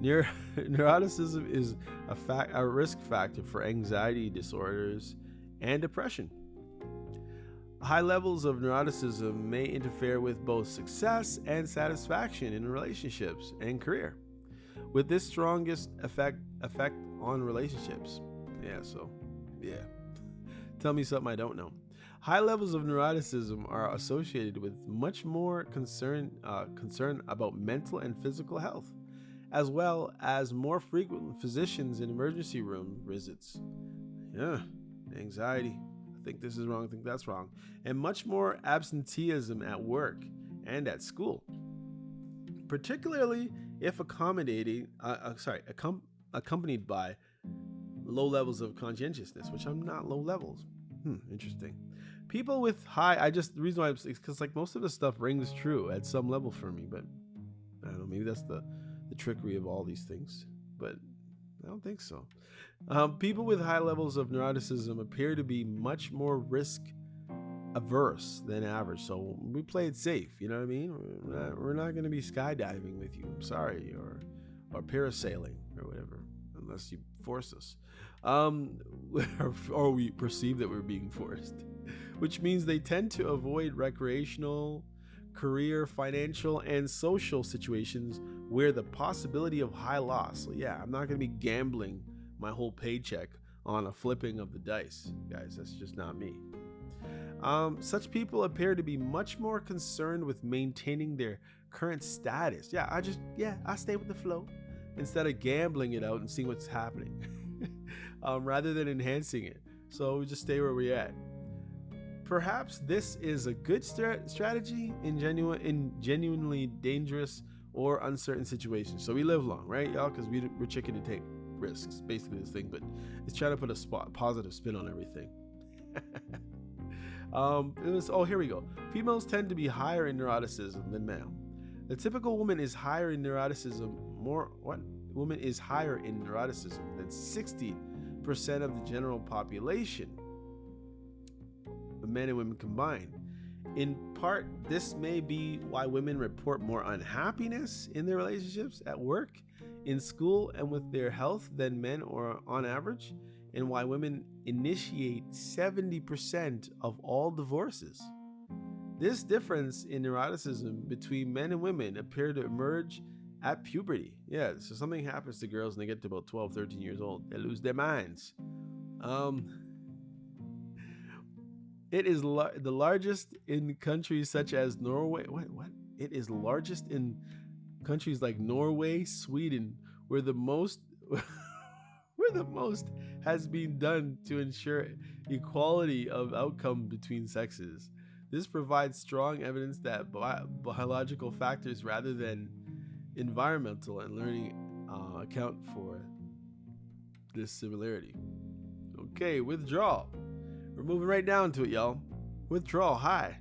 S1: Neuroticism is a risk factor for anxiety disorders and depression. High levels of neuroticism may interfere with both success and satisfaction in relationships and career, with this strongest effect on relationships. Yeah. Tell me something I don't know. High levels of neuroticism are associated with much more concern about mental and physical health, as well as more frequent physicians in emergency room visits. Yeah, anxiety. I think this is wrong. I think that's wrong. And much more absenteeism at work and at school, particularly if accompanied by low levels of conscientiousness, which I'm not low levels. Interesting. People with high, the reason why it's because like most of the stuff rings true at some level for me, but I don't know, maybe that's the trickery of all these things, but I don't think so. People with high levels of neuroticism appear to be much more risk averse than average, so we play it safe, you know what I mean? We're not going to be skydiving with you, I'm sorry, or parasailing or whatever, unless you force us. Or we perceive that we're being forced, which means they tend to avoid recreational, career, financial, and social situations where the possibility of high loss. So yeah, I'm not going to be gambling my whole paycheck on a flipping of the dice, guys. That's just not me. Such people appear to be much more concerned with maintaining their current status. I stay with the flow instead of gambling it out and seeing what's happening. Rather than enhancing it. So we just stay where we're at. Perhaps this is a good strategy in genuinely dangerous or uncertain situations. So we live long, right, y'all? Because we're chicken to take risks, basically this thing, but it's trying to put a positive spin on everything. Here we go. Females tend to be higher in neuroticism than male. The typical woman is higher in neuroticism Woman is higher in neuroticism than 60% of the general population, men and women combined. In part, this may be why women report more unhappiness in their relationships, at work, in school, and with their health than men or on average, and why women initiate 70% of all divorces. This difference in neuroticism between men and women appear to emerge at puberty. Yeah, so something happens to girls when they get to about 12, 13 years old. They lose their minds. It is the largest in countries such as Norway. What? It is largest in countries like Norway, Sweden, where the most has been done to ensure equality of outcome between sexes. This provides strong evidence that biological factors rather than environmental and learning account for this similarity. Okay, withdrawal. We're moving right down to it, y'all. Withdrawal high.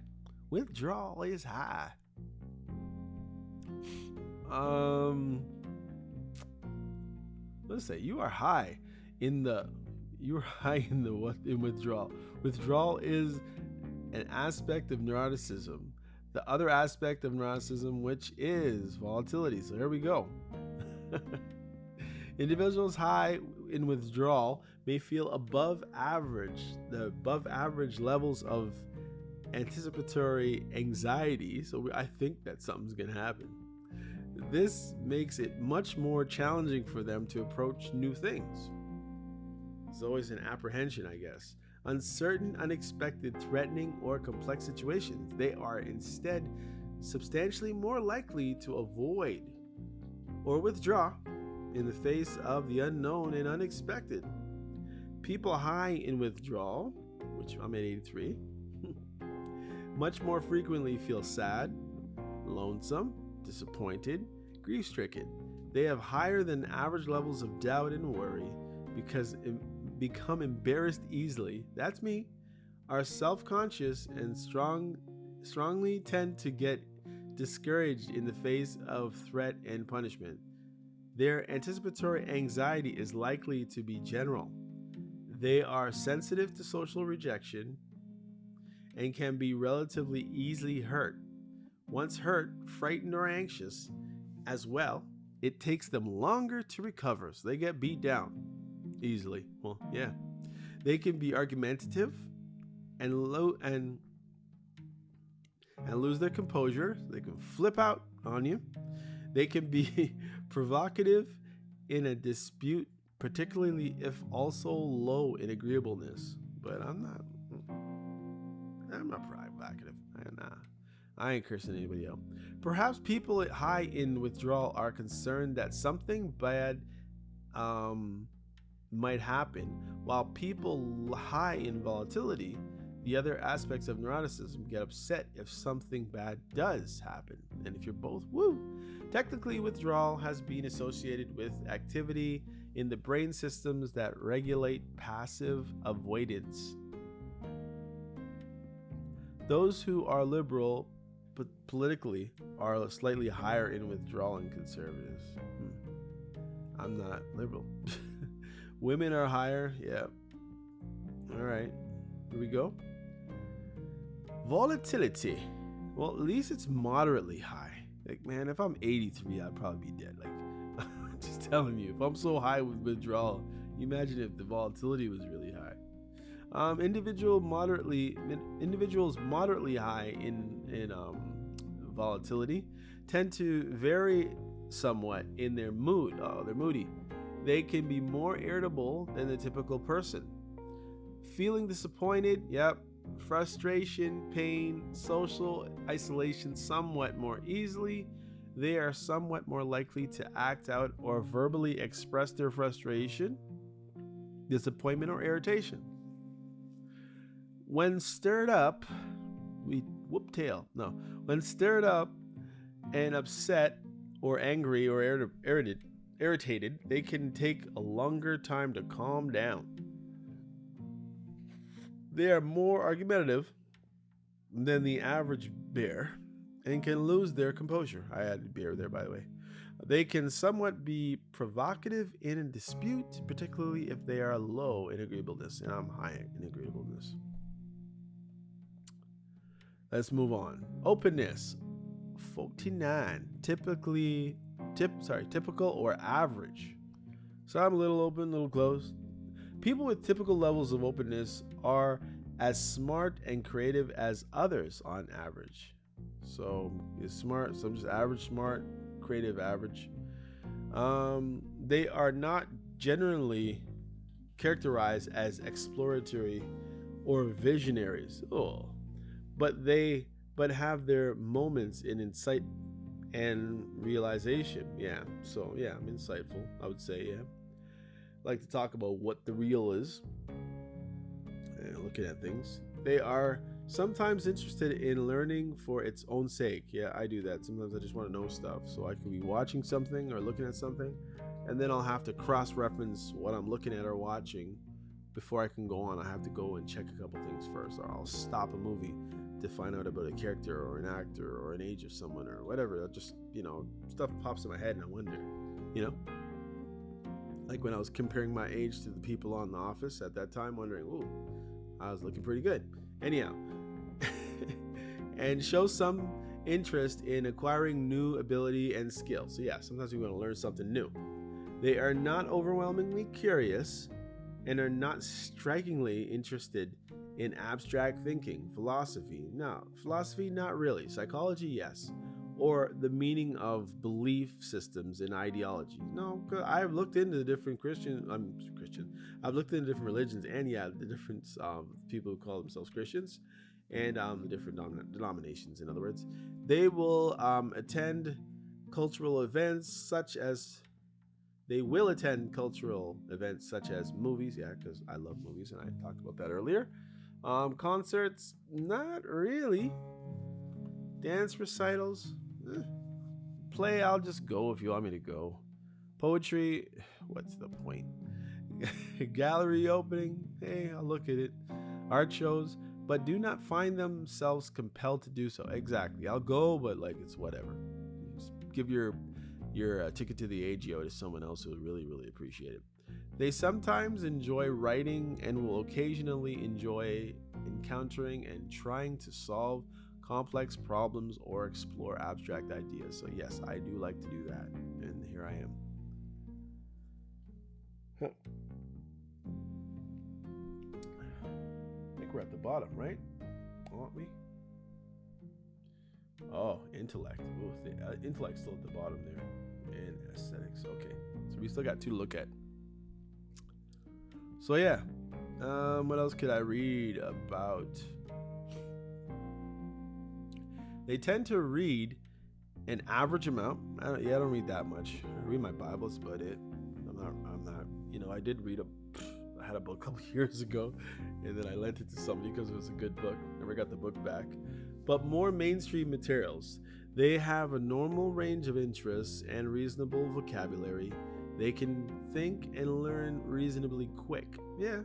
S1: Withdrawal is high. Let's say you are high in withdrawal. Withdrawal is an aspect of neuroticism. The other aspect of neuroticism, which is volatility. So here we go. Individuals high in withdrawal may feel above average levels of anticipatory anxiety. So I think that something's going to happen. This makes it much more challenging for them to approach new things. There's always an apprehension, I guess. Uncertain, unexpected, threatening, or complex situations. They are instead substantially more likely to avoid or withdraw in the face of the unknown and unexpected. People high in withdrawal, which I'm at 83, much more frequently feel sad, lonesome, disappointed, grief-stricken. They have higher than average levels of doubt and worry because become embarrassed easily. That's me. Are self-conscious and strongly tend to get discouraged in the face of threat and punishment. Their anticipatory anxiety is likely to be general. They are sensitive to social rejection and can be relatively easily hurt. Once hurt, frightened, or anxious as well, it takes them longer to recover, so they get beat down easily. Well, yeah. They can be argumentative and lose their composure. They can flip out on you. They can be provocative in a dispute, particularly if also low in agreeableness. But I'm not provocative. I ain't cursing anybody out. Perhaps people high in withdrawal are concerned that something bad might happen, while people high in volatility, the other aspects of neuroticism, get upset if something bad does happen. And if you're both, woo! Technically, withdrawal has been associated with activity in the brain systems that regulate passive avoidance. Those who are liberal politically are slightly higher in withdrawal than conservatives. I'm not liberal. Women are higher. Yeah. All right. Here we go. Volatility. Well, at least it's moderately high. Like, man, if I'm 83, I'd probably be dead. Like, just telling you, if I'm so high with withdrawal, imagine if the volatility was really high. Individuals moderately high in volatility tend to vary somewhat in their mood. Oh, they're moody. They can be more irritable than the typical person. Feeling disappointed, yep. Frustration, pain, social isolation somewhat more easily. They are somewhat more likely to act out or verbally express their frustration, disappointment, or irritation. When stirred up, when stirred up and upset or angry or irritated, they can take a longer time to calm down. They are more argumentative than the average bear and can lose their composure. I added bear there, by the way. They can somewhat be provocative in a dispute, particularly if they are low in agreeableness, and I'm high in agreeableness. Let's move on. Openness, 49. Typical or average. So I'm a little open, a little closed. People with typical levels of openness are as smart and creative as others on average. So it's smart, so I'm just average, smart, creative, average. They are not generally characterized as exploratory or visionaries. But have their moments in insight and realization. Yeah. So yeah, I'm insightful, I would say, yeah. Like to talk about what the real is and looking at things. They are sometimes interested in learning for its own sake. Yeah, I do that. Sometimes I just want to know stuff. So I can be watching something or looking at something, and then I'll have to cross-reference what I'm looking at or watching before I can go on. I have to go and check a couple things first, or I'll stop a movie to find out about a character or an actor or an age of someone or whatever. I'll just, stuff pops in my head and I wonder, like when I was comparing my age to the people on The Office at that time, wondering, I was looking pretty good. Anyhow, and show some interest in acquiring new ability and skill. So yeah, sometimes we want to learn something new. They are not overwhelmingly curious and are not strikingly interested in abstract thinking, philosophy. No, philosophy, not really. Psychology, yes. Or the meaning of belief systems and ideology. No, I've looked into the different Christian. I've looked into different religions, and yeah, the different people who call themselves Christians, and the different denominations. In other words, they will attend cultural events such as. They will attend cultural events such as movies, yeah, because I love movies, and I talked about that earlier. Concerts, not really. Dance recitals, play, I'll just go if you want me to go. Poetry, what's the point? Gallery opening, hey, I'll look at it. Art shows, but do not find themselves compelled to do so. Exactly, I'll go, but like it's whatever. Just give your ticket to the AGO to someone else who would really, really appreciate it. They sometimes enjoy writing and will occasionally enjoy encountering and trying to solve complex problems or explore abstract ideas. So yes, I do like to do that, and here I am. I think we're at the bottom, right? Aren't we? Oh, intellect. Ooh, the intellect's still at the bottom there. And aesthetics. Okay, so we still got 2 to look at. So yeah, what else could I read about? They tend to read an average amount. I don't read that much. I read my Bible, that's about it. I'm not. I did read I had a book a couple years ago, and then I lent it to somebody because it was a good book. Never got the book back. But more mainstream materials. They have a normal range of interests and reasonable vocabulary. They can think and learn reasonably quick. Yeah,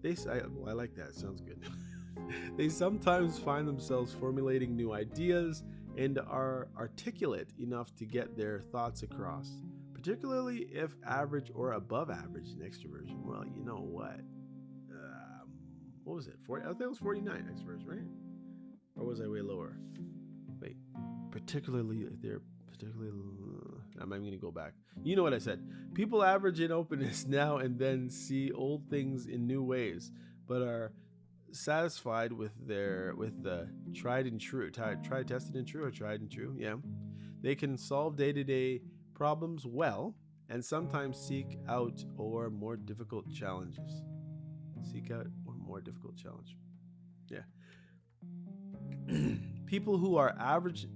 S1: I like that. Sounds good. They sometimes find themselves formulating new ideas and are articulate enough to get their thoughts across, particularly if average or above average in extraversion. Well, you know what? What was it? 40? I think it was 49 extroversion, right? Or was I way lower? Wait, particularly if they're particularly. I'm going to go back. You know what I said. People average in openness now and then see old things in new ways, but are satisfied with the tried and true. Tried, tested, and true, or tried and true. Yeah. They can solve day-to-day problems well and sometimes seek out or more difficult challenges. Seek out or more difficult challenge. Yeah. People who are average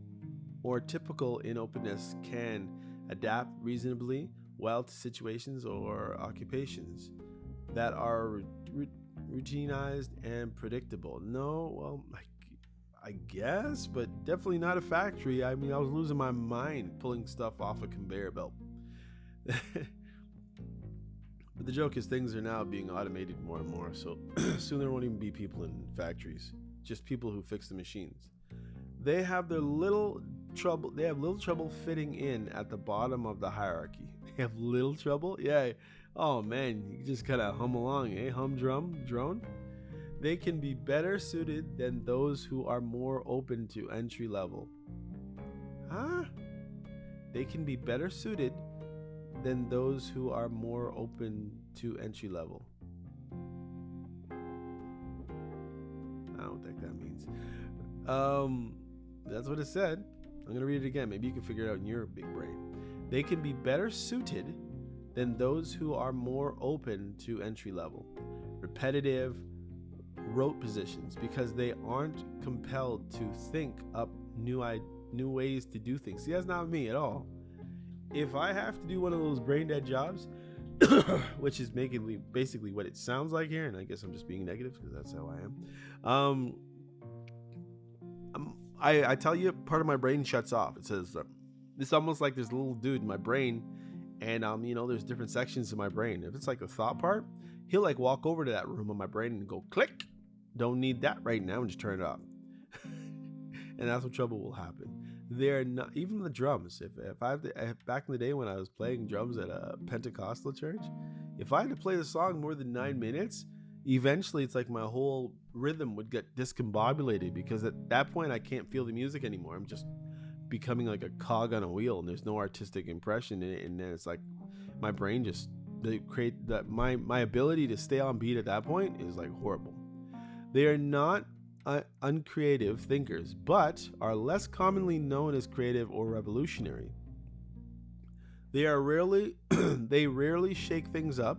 S1: or typical in openness can adapt reasonably well to situations or occupations that are routinized and predictable. No, well, I guess, but definitely not a factory. I mean, I was losing my mind pulling stuff off a conveyor belt. But the joke is things are now being automated more and more, so soon there won't even be people in factories, just people who fix the machines. They have little trouble fitting in at the bottom of the hierarchy. They have little trouble? Yeah. Oh man, you just kind of hum along, eh? Drone? They can be better suited than those who are more open to entry level. Huh? They can be better suited than those who are more open to entry level. I don't think that means. That's what it said. I'm going to read it again. Maybe you can figure it out in your big brain. They can be better suited than those who are more open to entry level, repetitive, rote positions, because they aren't compelled to think up new ways to do things. See, that's not me at all. If I have to do one of those brain dead jobs, which is basically what it sounds like here, and I guess I'm just being negative because that's how I am. I tell you, part of my brain shuts off. It says it's almost like there's a little dude in my brain, and there's different sections of my brain. If it's like the thought part, he'll like walk over to that room of my brain and go click. Don't need that right now, and just turn it off. And that's when trouble will happen. They're not even the drums. If back in the day when I was playing drums at a Pentecostal church, if I had to play the song more than 9 minutes, eventually it's like my whole rhythm would get discombobulated, because at that point I can't feel the music anymore. I'm just becoming like a cog on a wheel, and there's no artistic impression in it. And then it's like my brain just they create that my ability to stay on beat at that point is like horrible. They are not uncreative thinkers, but are less commonly known as creative or revolutionary. They are rarely they rarely shake things up,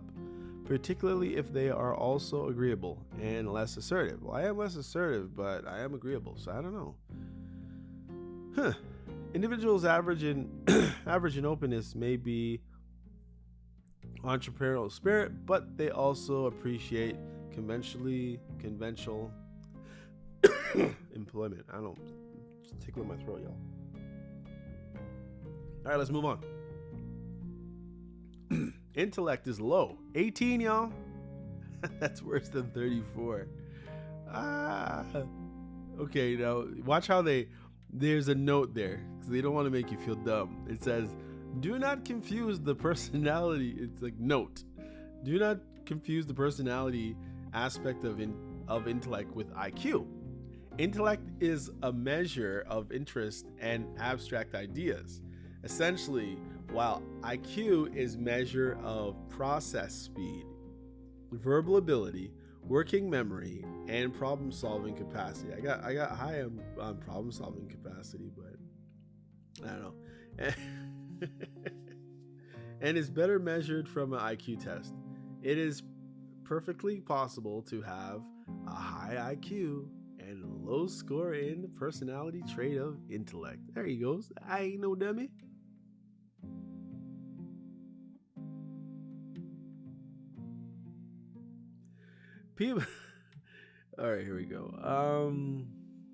S1: particularly if they are also agreeable and less assertive. Well, I am less assertive, but I am agreeable, so I don't know. Huh. Individuals average in average in openness may be entrepreneurial spirit, but they also appreciate conventional employment. I don't it's tickling my throat, y'all. All right, let's move on. Intellect is low, 18, y'all. That's worse than 34. Okay, now watch how there's a note there, because they don't want to make you feel dumb. It says, do not confuse the personality. It's like, note, do not confuse the personality aspect of intellect with IQ. Intellect is a measure of interest and abstract ideas. Essentially, while IQ is measure of process speed, verbal ability, working memory, and problem-solving capacity. I got high on problem-solving capacity, but I don't know. And is better measured from an IQ test. It is perfectly possible to have a high IQ and a low score in the personality trait of intellect. There he goes. I ain't no dummy. People. All right, here we go.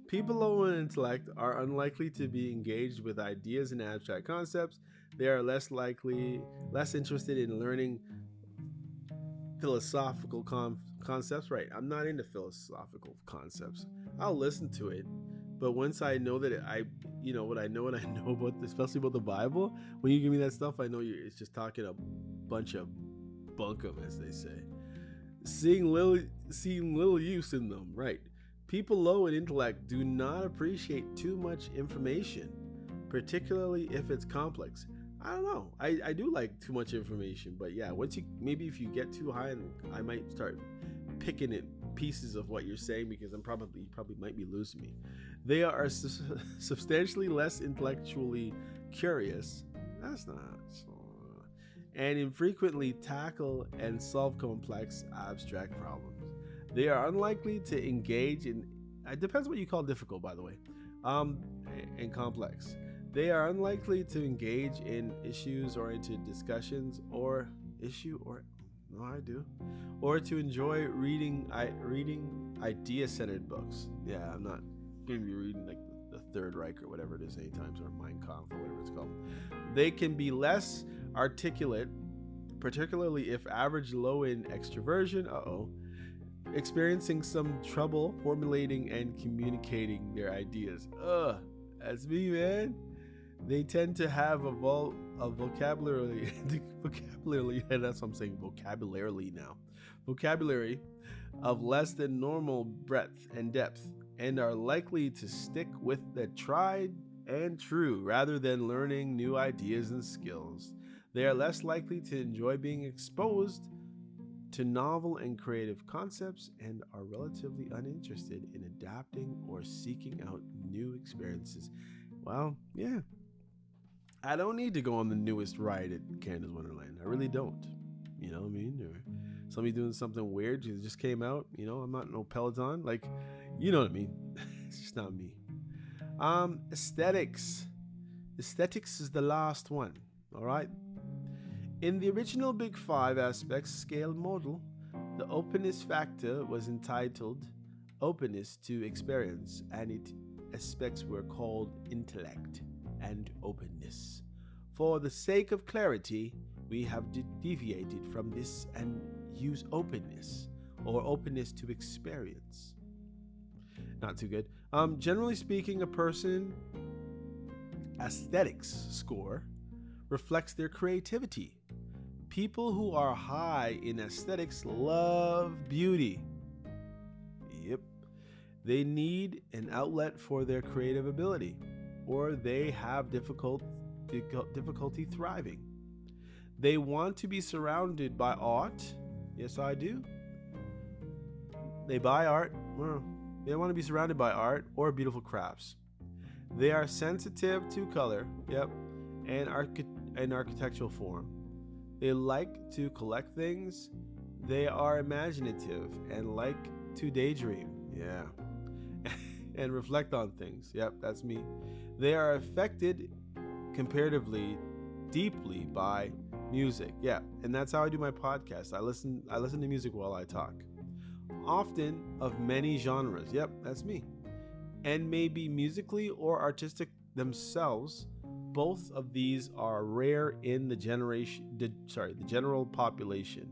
S1: People low in intellect are unlikely to be engaged with ideas and abstract concepts. They are less interested in learning philosophical concepts. Right, I'm not into philosophical concepts. I'll listen to it, but once I know that what I know about, especially about the Bible, when you give me that stuff, I know it's just talking a bunch of bunkum, as they say. Seeing little use in them, right? People low in intellect do not appreciate too much information, particularly if it's complex. I don't know. I do like too much information, but yeah, if you get too high, I might start picking at pieces of what you're saying, because you probably might be losing me. They are substantially less intellectually curious. That's not so. And infrequently tackle and solve complex abstract problems. They are unlikely to engage in, it depends what you call difficult, by the way, and complex. They are unlikely to engage in issues-oriented discussions or to enjoy reading idea-centered books. Yeah, I'm not going to be reading like the Third Reich or whatever it is anytime, or Mein Kampf or whatever it's called. They can be less articulate, particularly if average low in extraversion, experiencing some trouble formulating and communicating their ideas. That's me, man. They tend to have a vocabulary, and that's what I'm saying, vocabulary now. Vocabulary of less than normal breadth and depth, and are likely to stick with the tried and true rather than learning new ideas and skills. They are less likely to enjoy being exposed to novel and creative concepts, and are relatively uninterested in adapting or seeking out new experiences. Well, yeah. I don't need to go on the newest ride at Canada's Wonderland. I really don't. You know what I mean? Or somebody doing something weird that just came out. I'm not no Peloton. Like, you know what I mean? It's just not me. Aesthetics. Aesthetics is the last one. All right. In the original Big Five aspects scale model, the openness factor was entitled openness to experience, and its aspects were called intellect and openness. For the sake of clarity, we have deviated from this and use openness, or openness to experience. Not too good. Generally speaking, a person aesthetics score reflects their creativity, People who are high in aesthetics love beauty. Yep. They need an outlet for their creative ability, or they have difficulty thriving. They want to be surrounded by art. Yes, I do. They buy art. They want to be surrounded by art or beautiful crafts. They are sensitive to color, and architectural form. They like to collect things. They are imaginative and like to daydream. And reflect on things. Yep, that's me. They are affected comparatively deeply by music. And that's how I do my podcast. I listen to music while I talk. Often of many genres. Yep, that's me. And maybe musically or artistic themselves. Both of these are rare in the general population.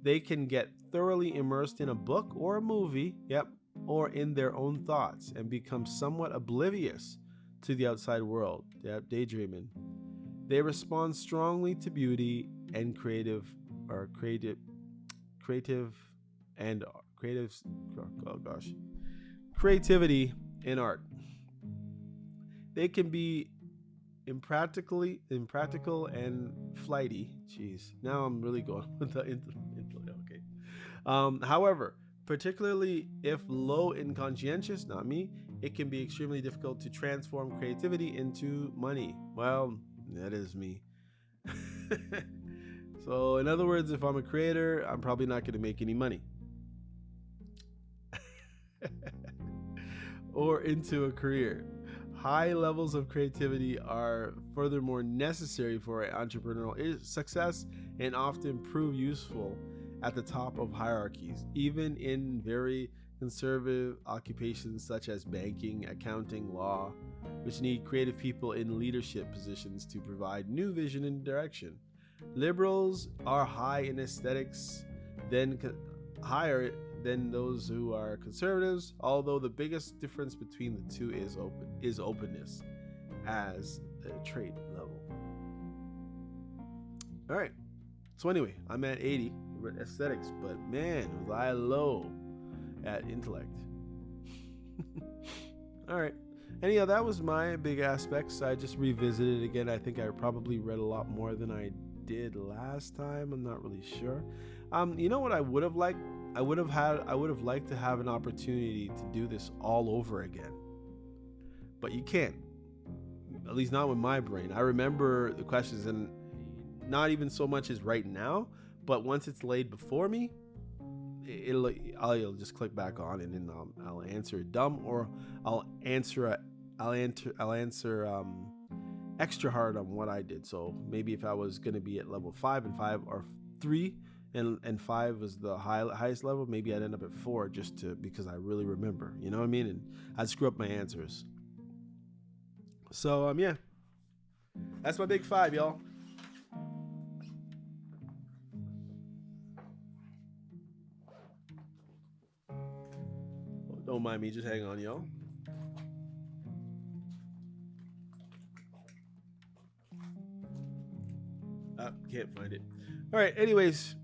S1: They can get thoroughly immersed in a book or a movie, or in their own thoughts and become somewhat oblivious to the outside world, daydreaming. They respond strongly to beauty and creativity in art. They can be impractical and flighty. Jeez, now I'm really going with the okay. However, particularly if low in conscientiousness, not me, it can be extremely difficult to transform creativity into money. Well, that is me. So in other words, if I'm a creator, I'm probably not going to make any money. Or into a career. High levels of creativity are furthermore necessary for entrepreneurial success and often prove useful at the top of hierarchies, even in very conservative occupations such as banking, accounting, law, which need creative people in leadership positions to provide new vision and direction. Liberals are high in aesthetics, higher than those who are conservatives, although the biggest difference between the two is openness as a trait level. All right. So anyway, I'm at 80 with aesthetics, but man, was I low at intellect. All right. Anyhow, that was my big aspects. I just revisited it again. I think I probably read a lot more than I did last time. I'm not really sure. You know what I would have liked? I would have liked to have an opportunity to do this all over again. But you can't. At least not with my brain. I remember the questions, and not even so much as right now, but once it's laid before me, I'll just click back on and then I'll answer it dumb, or I'll answer extra hard on what I did. So maybe if I was going to be at level 5 and 5 or 3 and 5 was the highest level, maybe I'd end up at 4 because I really remember, you know what I mean? And I'd screw up my answers. So yeah, that's my big 5, y'all. Don't mind me, just hang on, y'all. Can't find it. All right, anyways,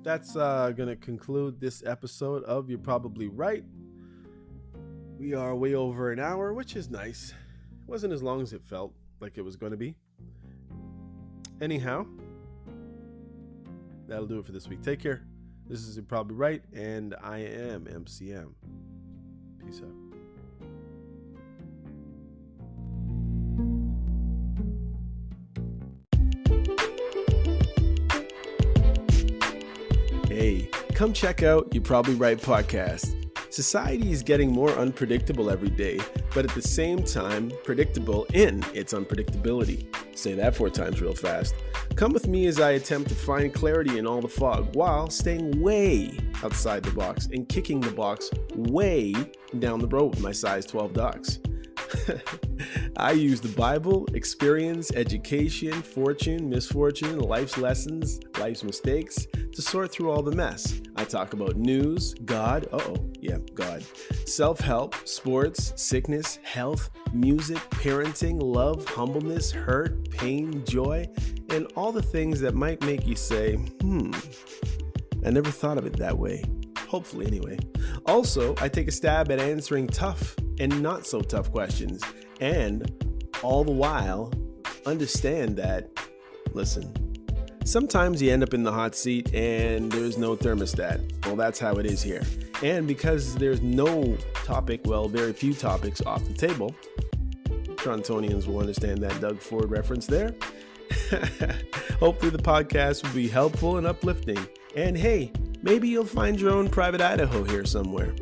S1: that's gonna conclude this episode of You're Probably Right. We are way over an hour, which is nice. It wasn't as long as it felt like it was going to be. Anyhow, that'll do it for this week. Take care. This is You're Probably Right, and I am MCM. Peace out. Hey, come check out You're Probably Right podcast. Society is getting more unpredictable every day, but at the same time, predictable in its unpredictability. Say that 4 times real fast. Come with me as I attempt to find clarity in all the fog while staying way outside the box and kicking the box way down the road with my size 12 dogs. I use the Bible, experience, education, fortune, misfortune, life's lessons, life's mistakes to sort through all the mess. I talk about news, God, God, self-help, sports, sickness, health, music, parenting, love, humbleness, hurt, pain, joy, and all the things that might make you say, I never thought of it that way. Hopefully, anyway. Also, I take a stab at answering tough and not so tough questions, and all the while, understand that, listen, sometimes you end up in the hot seat and there's no thermostat. Well, that's how it is here. And because there's no topic, well, very few topics off the table, Torontonians will understand that Doug Ford reference there. Hopefully the podcast will be helpful and uplifting. And hey, maybe you'll find your own private Idaho here somewhere.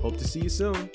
S1: Hope to see you soon.